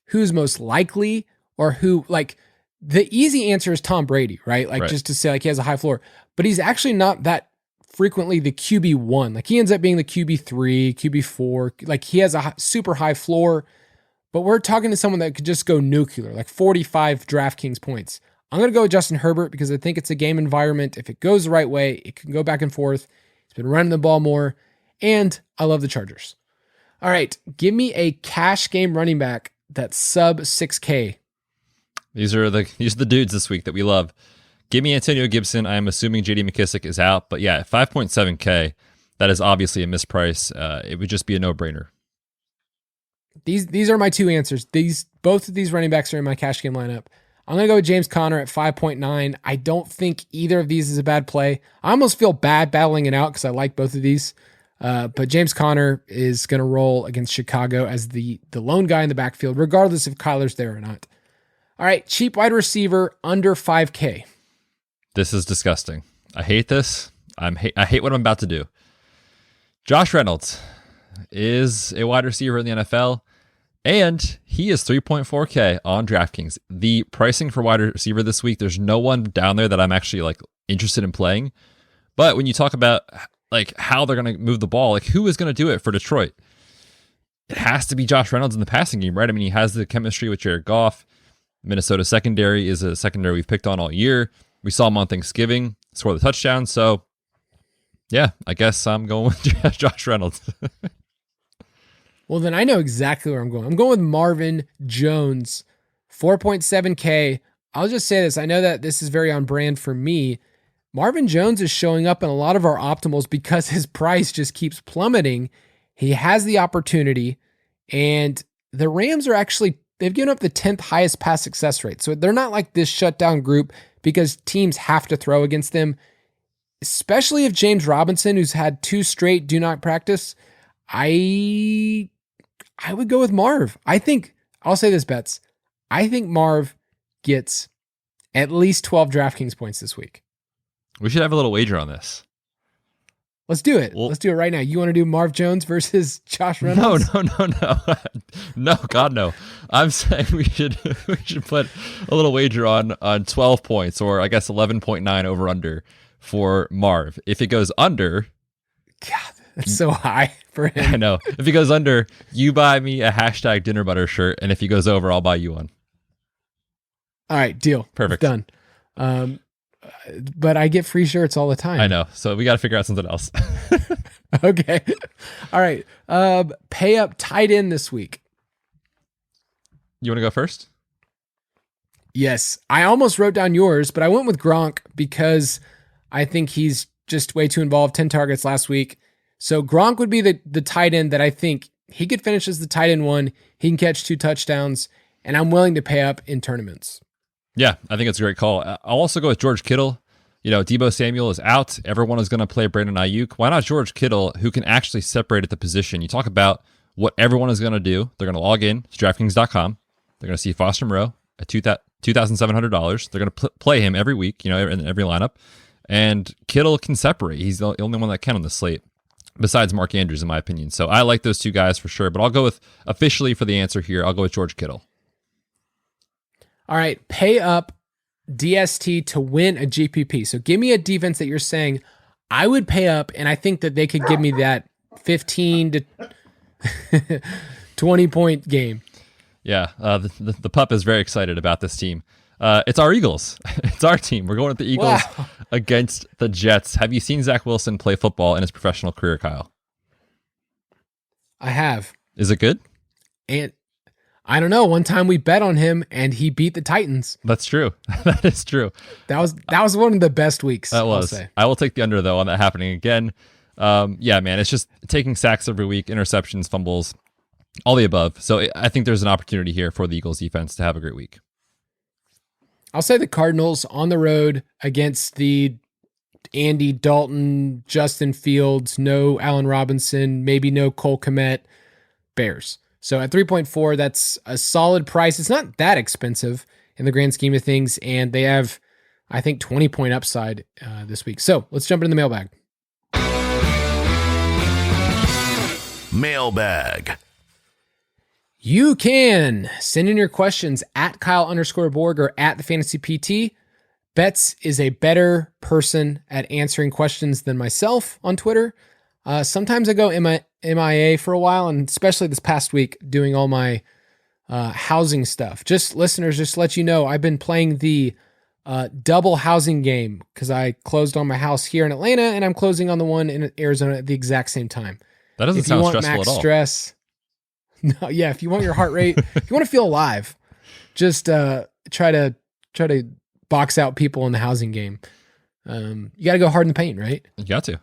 who's most likely or who, like, the easy answer is Tom Brady, right? Like, just to say, like, he has a high floor, but he's actually not that frequently the QB1. Like, he ends up being the QB3, QB4. Like, he has a super high floor, but we're talking to someone that could just go nuclear, like 45 DraftKings points. I'm going to go with Justin Herbert because I think it's a game environment. If it goes the right way, it can go back and forth. He's been running the ball more, and I love the Chargers. All right, give me a cash game running back that's sub 6K. These are the dudes this week that we love. Give me Antonio Gibson. I'm assuming JD McKissic is out, but yeah, at 5.7K, that is obviously a misprice. It would just be a no-brainer. These are my two answers. Both of these running backs are in my cash game lineup. I'm going to go with James Conner at 5.9. I don't think either of these is a bad play. I almost feel bad battling it out because I like both of these. But James Conner is going to roll against Chicago as the lone guy in the backfield, regardless if Kyler's there or not. All right, cheap wide receiver under 5K. This is disgusting. I hate this. I hate what I'm about to do. Josh Reynolds is a wide receiver in the NFL, and he is 3.4K on DraftKings. The pricing for wide receiver this week, there's no one down there that I'm actually like interested in playing. But when you talk about like how they're going to move the ball, like who is going to do it for Detroit? It has to be Josh Reynolds in the passing game, right? I mean, he has the chemistry with Jared Goff. Minnesota secondary is a secondary we've picked on all year. We saw him on Thanksgiving score the touchdown. So, yeah, I guess I'm going with Josh Reynolds. Well, then I know exactly where I'm going. I'm going with Marvin Jones, 4.7K. I'll just say this. I know that this is very on brand for me. Marvin Jones is showing up in a lot of our optimals because his price just keeps plummeting. He has the opportunity, and the Rams are actually, they've given up the 10th highest pass success rate. So they're not like this shutdown group because teams have to throw against them, especially if James Robinson, who's had 2 straight do not practice, I would go with Marv. I'll say this, Betz. I think Marv gets at least 12 DraftKings points this week. We should have a little wager on this. Let's do it. Let's do it right now. You want to do Marv Jones versus Josh Reynolds? No. No, God, no. I'm saying we should put a little wager on 12 points, or I guess 11.9 over under for Marv. If it goes under, God, that's so high for him. I know. If he goes under, you buy me a hashtag dinner butter shirt, and if he goes over, I'll buy you one. All right, deal. Perfect. Done. But I get free shirts all the time. I know. So we got to figure out something else. Okay. All right. Pay up tight end this week. You want to go first? Yes. I almost wrote down yours, but I went with Gronk because I think he's just way too involved. 10 targets last week. So Gronk would be the tight end that I think he could finish as the tight end 1. He can catch 2 touchdowns, and I'm willing to pay up in tournaments. Yeah, I think it's a great call. I'll also go with George Kittle. You know, Deebo Samuel is out. Everyone is going to play Brandon Ayuk. Why not George Kittle, who can actually separate at the position? You talk about what everyone is going to do. They're going to log in to DraftKings.com. They're going to see Foster Moreau at $2,700. They're going to play him every week, in every lineup. And Kittle can separate. He's the only one that can on the slate, besides Mark Andrews, in my opinion. So I like those two guys for sure. But I'll go with, officially for the answer here, I'll go with George Kittle. All right, pay up DST to win a GPP. So give me a defense that you're saying I would pay up, and I think that they could give me that 15 to 20 point game. Yeah, the pup is very excited about this team. It's our Eagles. It's our team. We're going with the Eagles against the Jets. Have you seen Zach Wilson play football in his professional career, Kyle? I have. Is it good? And I don't know. One time we bet on him and he beat the Titans. That's true. That is true. That was one of the best weeks. That was. I'll say. I will take the under though on that happening again. Yeah, man, it's just taking sacks every week, interceptions, fumbles, all the above. So I think there's an opportunity here for the Eagles defense to have a great week. I'll say the Cardinals on the road against the Andy Dalton, Justin Fields, no Allen Robinson, maybe no Cole Kmet, Bears. So at 3.4, that's a solid price. It's not that expensive in the grand scheme of things, and they have, I think, 20-point upside this week. So let's jump into the mailbag. Mailbag. You can send in your questions at Kyle_Borg or at the Fantasy PT. Betz is a better person at answering questions than myself on Twitter. Sometimes I go MIA for a while, and especially this past week, doing all my housing stuff. Just listeners, just to let you know, I've been playing the double housing game because I closed on my house here in Atlanta and I'm closing on the one in Arizona at the exact same time. That doesn't sound stressful at all. Stress, no, yeah. If you want your heart rate, if you want to feel alive, just try to box out people in the housing game. You got to go hard in the paint, right? You got to.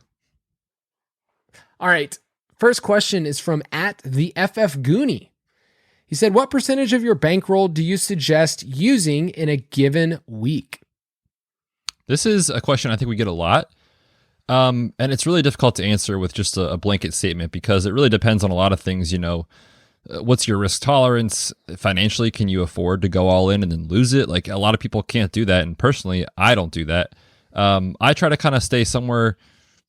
All right. First question is from @the_FF_Goonie. He said, what percentage of your bankroll do you suggest using in a given week? This is a question I think we get a lot. And it's really difficult to answer with just a blanket statement because it really depends on a lot of things. What's your risk tolerance? Financially, can you afford to go all in and then lose it? Like a lot of people can't do that. And personally, I don't do that. I try to kind of stay somewhere,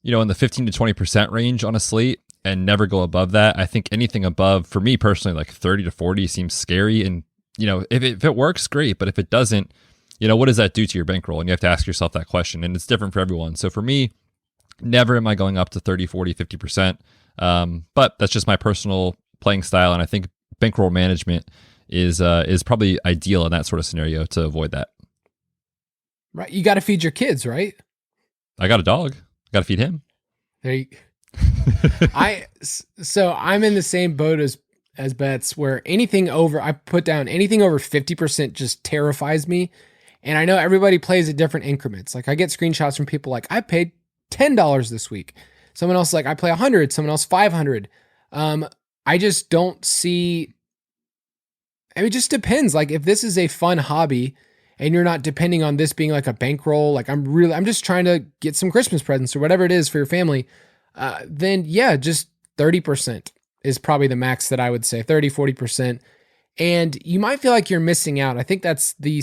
in the 15 to 20% range on a slate and never go above that. I think anything above, for me personally, like 30 to 40 seems scary. And, if it works, great. But if it doesn't, what does that do to your bankroll? And you have to ask yourself that question. And it's different for everyone. So for me, never am I going up to 30, 40, 50%. But that's just my personal playing style. And I think bankroll management is probably ideal in that sort of scenario to avoid that. Right. You got to feed your kids, right? I got a dog. Got to feed him. There you So I'm in the same boat as Betz, where I put down anything over 50% just terrifies me. And I know everybody plays at different increments. Like I get screenshots from people like, I paid $10 this week. Someone else like, I play 100, someone else 500. I just don't see, it just depends. Like if this is a fun hobby and you're not depending on this being like a bankroll, like I'm just trying to get some Christmas presents or whatever it is for your family, then yeah, just 30% is probably the max that I would say, 30, 40%. And you might feel like you're missing out. I think that's the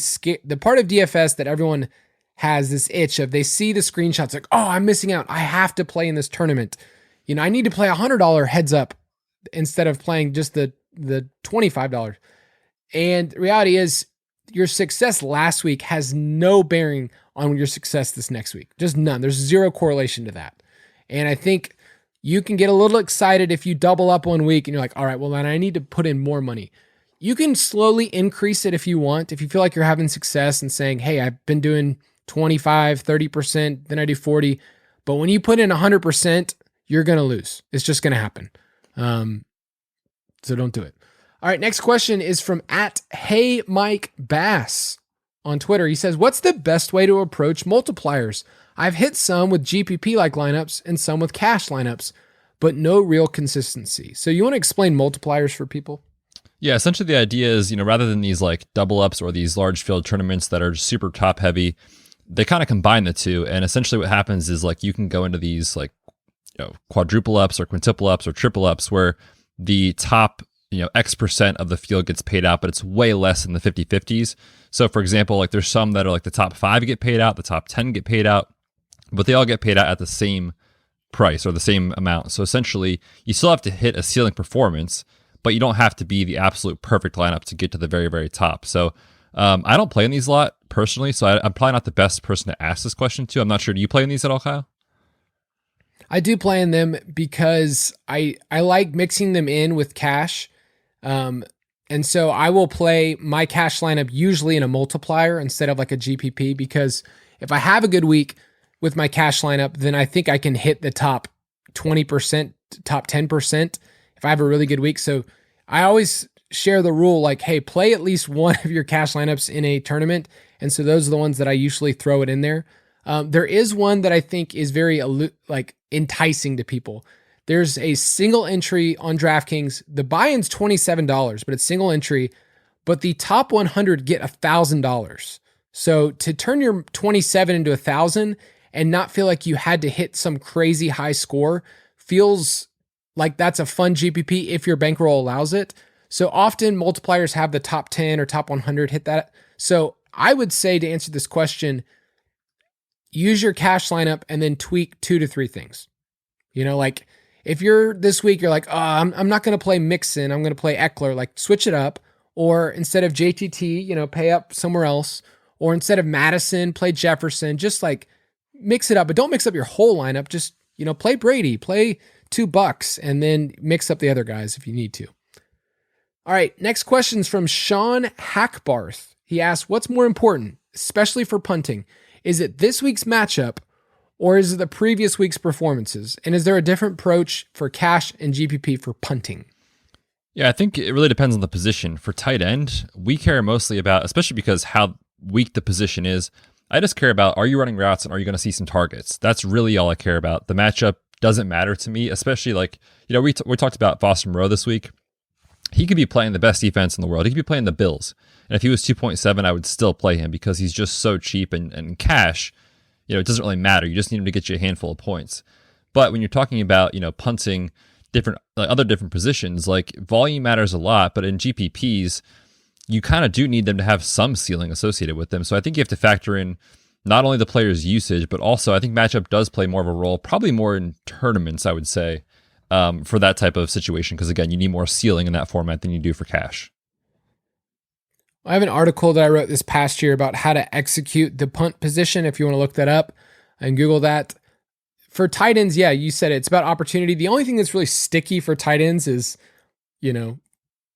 part of DFS that everyone has this itch of, they see the screenshots like, oh, I'm missing out. I have to play in this tournament. I need to play $100 heads up instead of playing just the $25. And the reality is your success last week has no bearing on your success this next week. Just none. There's zero correlation to that. And I think you can get a little excited if you double up 1 week and you're like, all right, well, then I need to put in more money. You can slowly increase it if you want. If you feel like you're having success and saying, hey, I've been doing 25, 30%, then I do 40. But when you put in 100%, you're going to lose. It's just going to happen. So don't do it. All right, next question is from @HeyMikeBass on Twitter. He says, what's the best way to approach multipliers? I've hit some with GPP-like lineups and some with cash lineups, but no real consistency. So you want to explain multipliers for people? Yeah, essentially the idea is, rather than these like double ups or these large field tournaments that are super top heavy, they kind of combine the two. And essentially what happens is like you can go into these like quadruple ups or quintuple ups or triple ups where the top X% of the field gets paid out, but it's way less than the 50-50s. So for example, like there's some that are like the top 5 get paid out, the top 10 get paid out, but they all get paid out at the same price or the same amount. So essentially you still have to hit a ceiling performance, but you don't have to be the absolute perfect lineup to get to the very, very top. So I don't play in these a lot personally, so I'm probably not the best person to ask this question to. I'm not sure. Do you play in these at all, Kyle? I do play in them because I like mixing them in with cash. And so I will play my cash lineup usually in a multiplier instead of like a GPP, because if I have a good week with my cash lineup, then I think I can hit the top 20%, top 10% if I have a really good week. So I always share the rule like, hey, play at least one of your cash lineups in a tournament. And so those are the ones that I usually throw it in there. There is one that I think is very enticing to people. There's a single entry on DraftKings. The buy-in's $27, but it's single entry, but the top 100 get $1,000. So to turn your 27 into 1,000 and not feel like you had to hit some crazy high score feels like that's a fun GPP if your bankroll allows it. So often multipliers have the top 10 or top 100 hit that. So I would say, to answer this question, use your cash lineup and then tweak 2 to 3 things. Like if you're this week, you're like, oh, I'm not going to play Mixon, I'm going to play Eckler, like switch it up. Or instead of JTT, pay up somewhere else. Or instead of Madison, play Jefferson, just like mix it up, but don't mix up your whole lineup. Just, play Brady, play $2 and then mix up the other guys if you need to. All right, next question is from Sean Hackbarth. He asks, what's more important, especially for punting? Is it this week's matchup or is it the previous week's performances? And is there a different approach for cash and GPP for punting? Yeah, I think it really depends on the position. For tight end, we care mostly about, especially because how weak the position is, I just care about, are you running routes and are you going to see some targets? That's really all I care about. The matchup doesn't matter to me, especially like, we talked about Foster Moreau this week. He could be playing the best defense in the world. He could be playing the Bills. And if he was 2.7, I would still play him because he's just so cheap and cash, it doesn't really matter. You just need him to get you a handful of points. But when you're talking about, punting other different positions, like volume matters a lot, but in GPPs, you kind of do need them to have some ceiling associated with them. So I think you have to factor in not only the player's usage, but also I think matchup does play more of a role, probably more in tournaments, I would say, for that type of situation. Because again, you need more ceiling in that format than you do for cash. I have an article that I wrote this past year about how to execute the punt position. If you want to look that up and Google that. For tight ends, yeah, you said it's about opportunity. The only thing that's really sticky for tight ends is,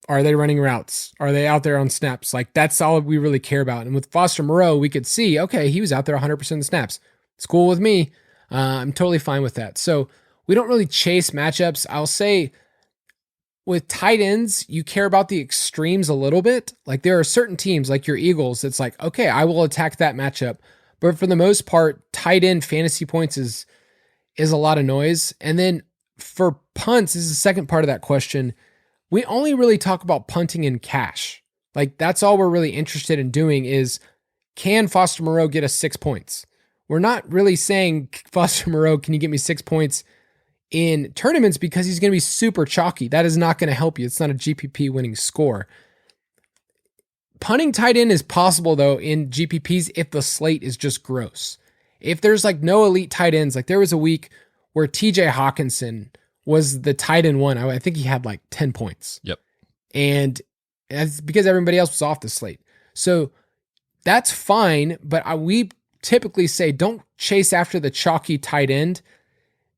are they running routes? Are they out there on snaps? Like that's all we really care about. And with Foster Moreau, we could see, okay, he was out there 100% of the snaps. It's cool with me. I'm totally fine with that. So we don't really chase matchups. I'll say with tight ends, you care about the extremes a little bit. Like there are certain teams like your Eagles. It's like, okay, I will attack that matchup. But for the most part, tight end fantasy points is a lot of noise. And then for punts, this is the second part of that question. We only really talk about punting in cash. Like that's all we're really interested in doing is, can Foster Moreau get us 6 points? We're not really saying, Foster Moreau, can you get me 6 points in tournaments, because he's going to be super chalky. That is not going to help you. It's not a GPP winning score. Punting tight end is possible though in GPPs if the slate is just gross. If there's like no elite tight ends, like there was a week where TJ Hawkinson was the tight end one. I think he had like 10 points. Yep. And that's because everybody else was off the slate. So that's fine, but we typically say don't chase after the chalky tight end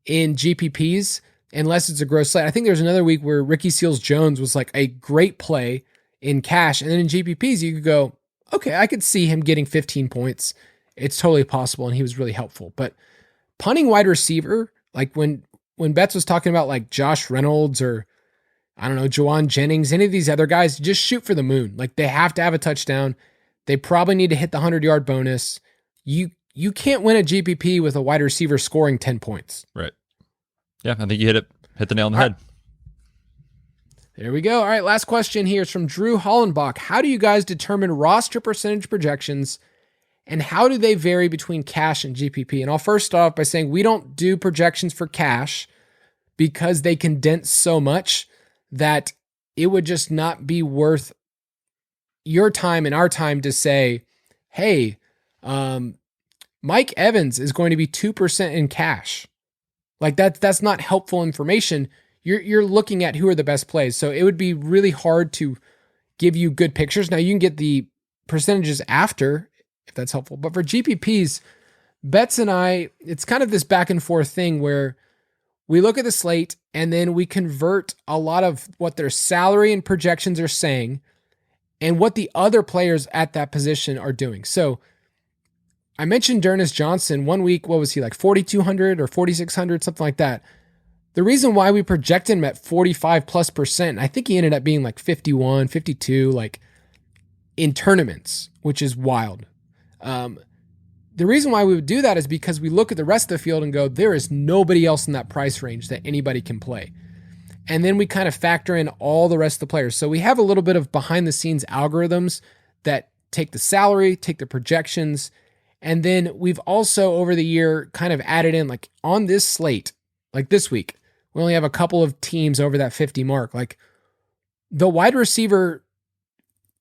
in GPPs unless it's a gross slate. I think there's another week where Ricky Seals-Jones was like a great play in cash. And then in GPPs, you could go, okay, I could see him getting 15 points. It's totally possible. And he was really helpful. But punting wide receiver, like when Betz was talking about like Josh Reynolds or I don't know, Juwan Jennings, any of these other guys, just shoot for the moon. Like they have to have a touchdown. They probably need to hit the 100-yard bonus. You can't win a GPP with a wide receiver scoring 10 points. Right. Yeah, I think you hit the nail on the head. There we go. All right, last question here is from Drew Hollenbach. How do you guys determine roster percentage projections, and how do they vary between cash and GPP? And I'll first start off by saying we don't do projections for cash because they condense so much that it would just not be worth your time and our time to say, hey, Mike Evans is going to be 2% in cash. Like that's not helpful information. You're looking at who are the best plays. So it would be really hard to give you good pictures. Now you can get the percentages after if that's helpful. But for GPPs, Betz and I, it's kind of this back and forth thing where we look at the slate and then we convert a lot of what their salary and projections are saying and what the other players at that position are doing. So I mentioned D'Ernest Johnson 1 week. What was he like 4,200 or 4,600, something like that. The reason why we project him at 45+%, I think he ended up being like 51, 52, like in tournaments, which is wild. The reason why we would do that is because we look at the rest of the field and go, there is nobody else in that price range that anybody can play. And then we kind of factor in all the rest of the players. So we have a little bit of behind the scenes algorithms that take the salary, take the projections. And then we've also over the year kind of added in like on this slate, like this week, we only have a couple of teams over that 50 mark. Like the wide receiver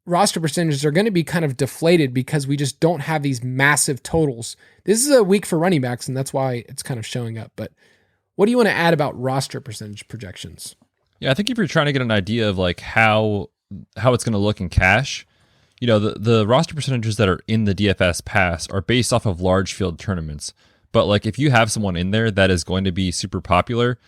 roster percentages are going to be kind of deflated because we just don't have these massive totals. This is a week for running backs, and that's why it's kind of showing up. But what do you want to add about roster percentage projections? Yeah, I think if you're trying to get an idea of like how it's going to look in cash, the roster percentages that are in the DFS Pass are based off of large field tournaments. But like if you have someone in there that is going to be super popular,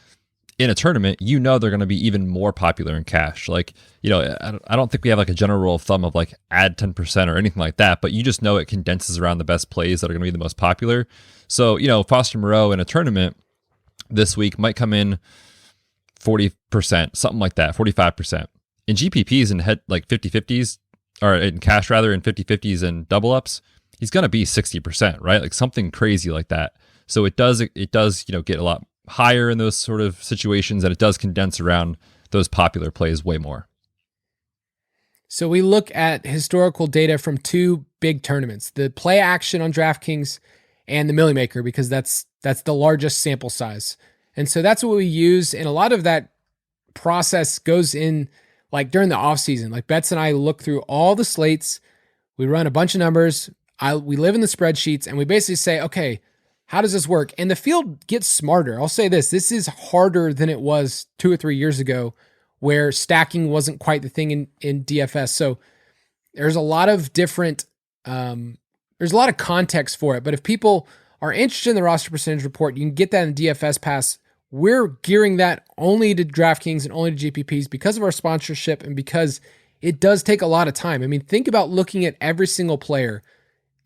in a tournament, you know they're going to be even more popular in cash. Like, you know, I don't think we have like a general rule of thumb of like add 10% or anything like that, but you just know it condenses around the best plays that are going to be the most popular. So, you know, Foster Moreau in a tournament this week might come in 40%, something like that, 45%. In GPPs and head like 50-50s, or in cash rather, in 50-50s and double ups, he's going to be 60%, right? Like something crazy like that. So it does, you know, get a lot higher in those sort of situations, and it does condense around those popular plays way more. So we look at historical data from two big tournaments, the play action on DraftKings and the Millie Maker, because that's the largest sample size. And so that's what we use. And a lot of that process goes in like during the off season. Like Betz and I look through all the slates. We run a bunch of numbers. We live in the spreadsheets, and we basically say, okay, how does this work? And the field gets smarter. I'll say this is harder than it was 2 or 3 years ago, where stacking wasn't quite the thing in DFS. So there's a lot of different, there's a lot of context for it. But if people are interested in the roster percentage report, you can get that in DFS Pass. We're gearing that only to DraftKings and only to GPPs because of our sponsorship and because it does take a lot of time. I mean, think about looking at every single player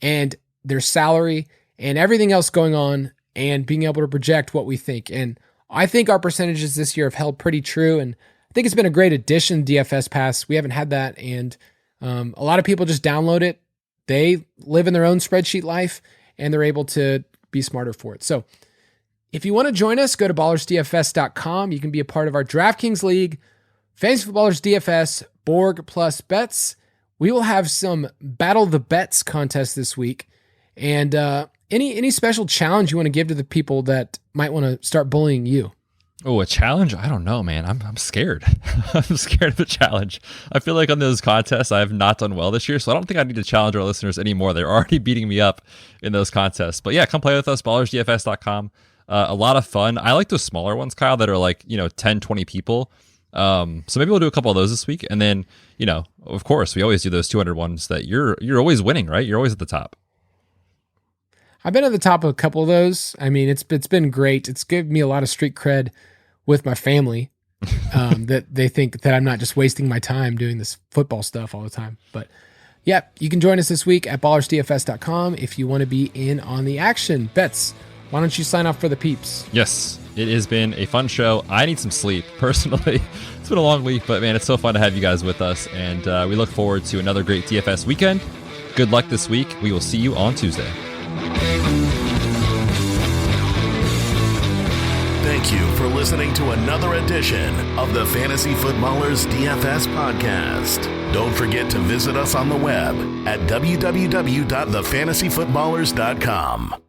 and their salary and everything else going on and being able to project what we think. And I think our percentages this year have held pretty true. And I think it's been a great addition to DFS Pass. We haven't had that. And a lot of people just download it. They live in their own spreadsheet life and they're able to be smarter for it. So if you want to join us, go to ballersdfs.com. You can be a part of our DraftKings League, Fantasy Footballers DFS, Borg plus Betz. We will have some Battle the Bets contest this week. And any special challenge you want to give to the people that might want to start bullying you? Oh, a challenge? I don't know, man. I'm scared. I'm scared of a challenge. I feel like on those contests, I have not done well this year, so I don't think I need to challenge our listeners anymore. They're already beating me up in those contests. But yeah, come play with us, ballersdfs.com. A lot of fun. I like those smaller ones, Kyle, that are like, 10, 20 people. So maybe we'll do a couple of those this week. And then, of course, we always do those 200 ones that you're always winning, right? You're always at the top. I've been at the top of a couple of those. I mean, it's been great. It's given me a lot of street cred with my family, that they think that I'm not just wasting my time doing this football stuff all the time. But yeah, you can join us this week at ballersdfs.com if you want to be in on the action. Betz, why don't you sign off for the peeps? Yes, it has been a fun show. I need some sleep, personally. It's been a long week, but man, it's so fun to have you guys with us. And we look forward to another great DFS weekend. Good luck this week. We will see you on Tuesday. Thank you for listening to another edition of the Fantasy Footballers DFS Podcast. Don't forget to visit us on the web at www.thefantasyfootballers.com.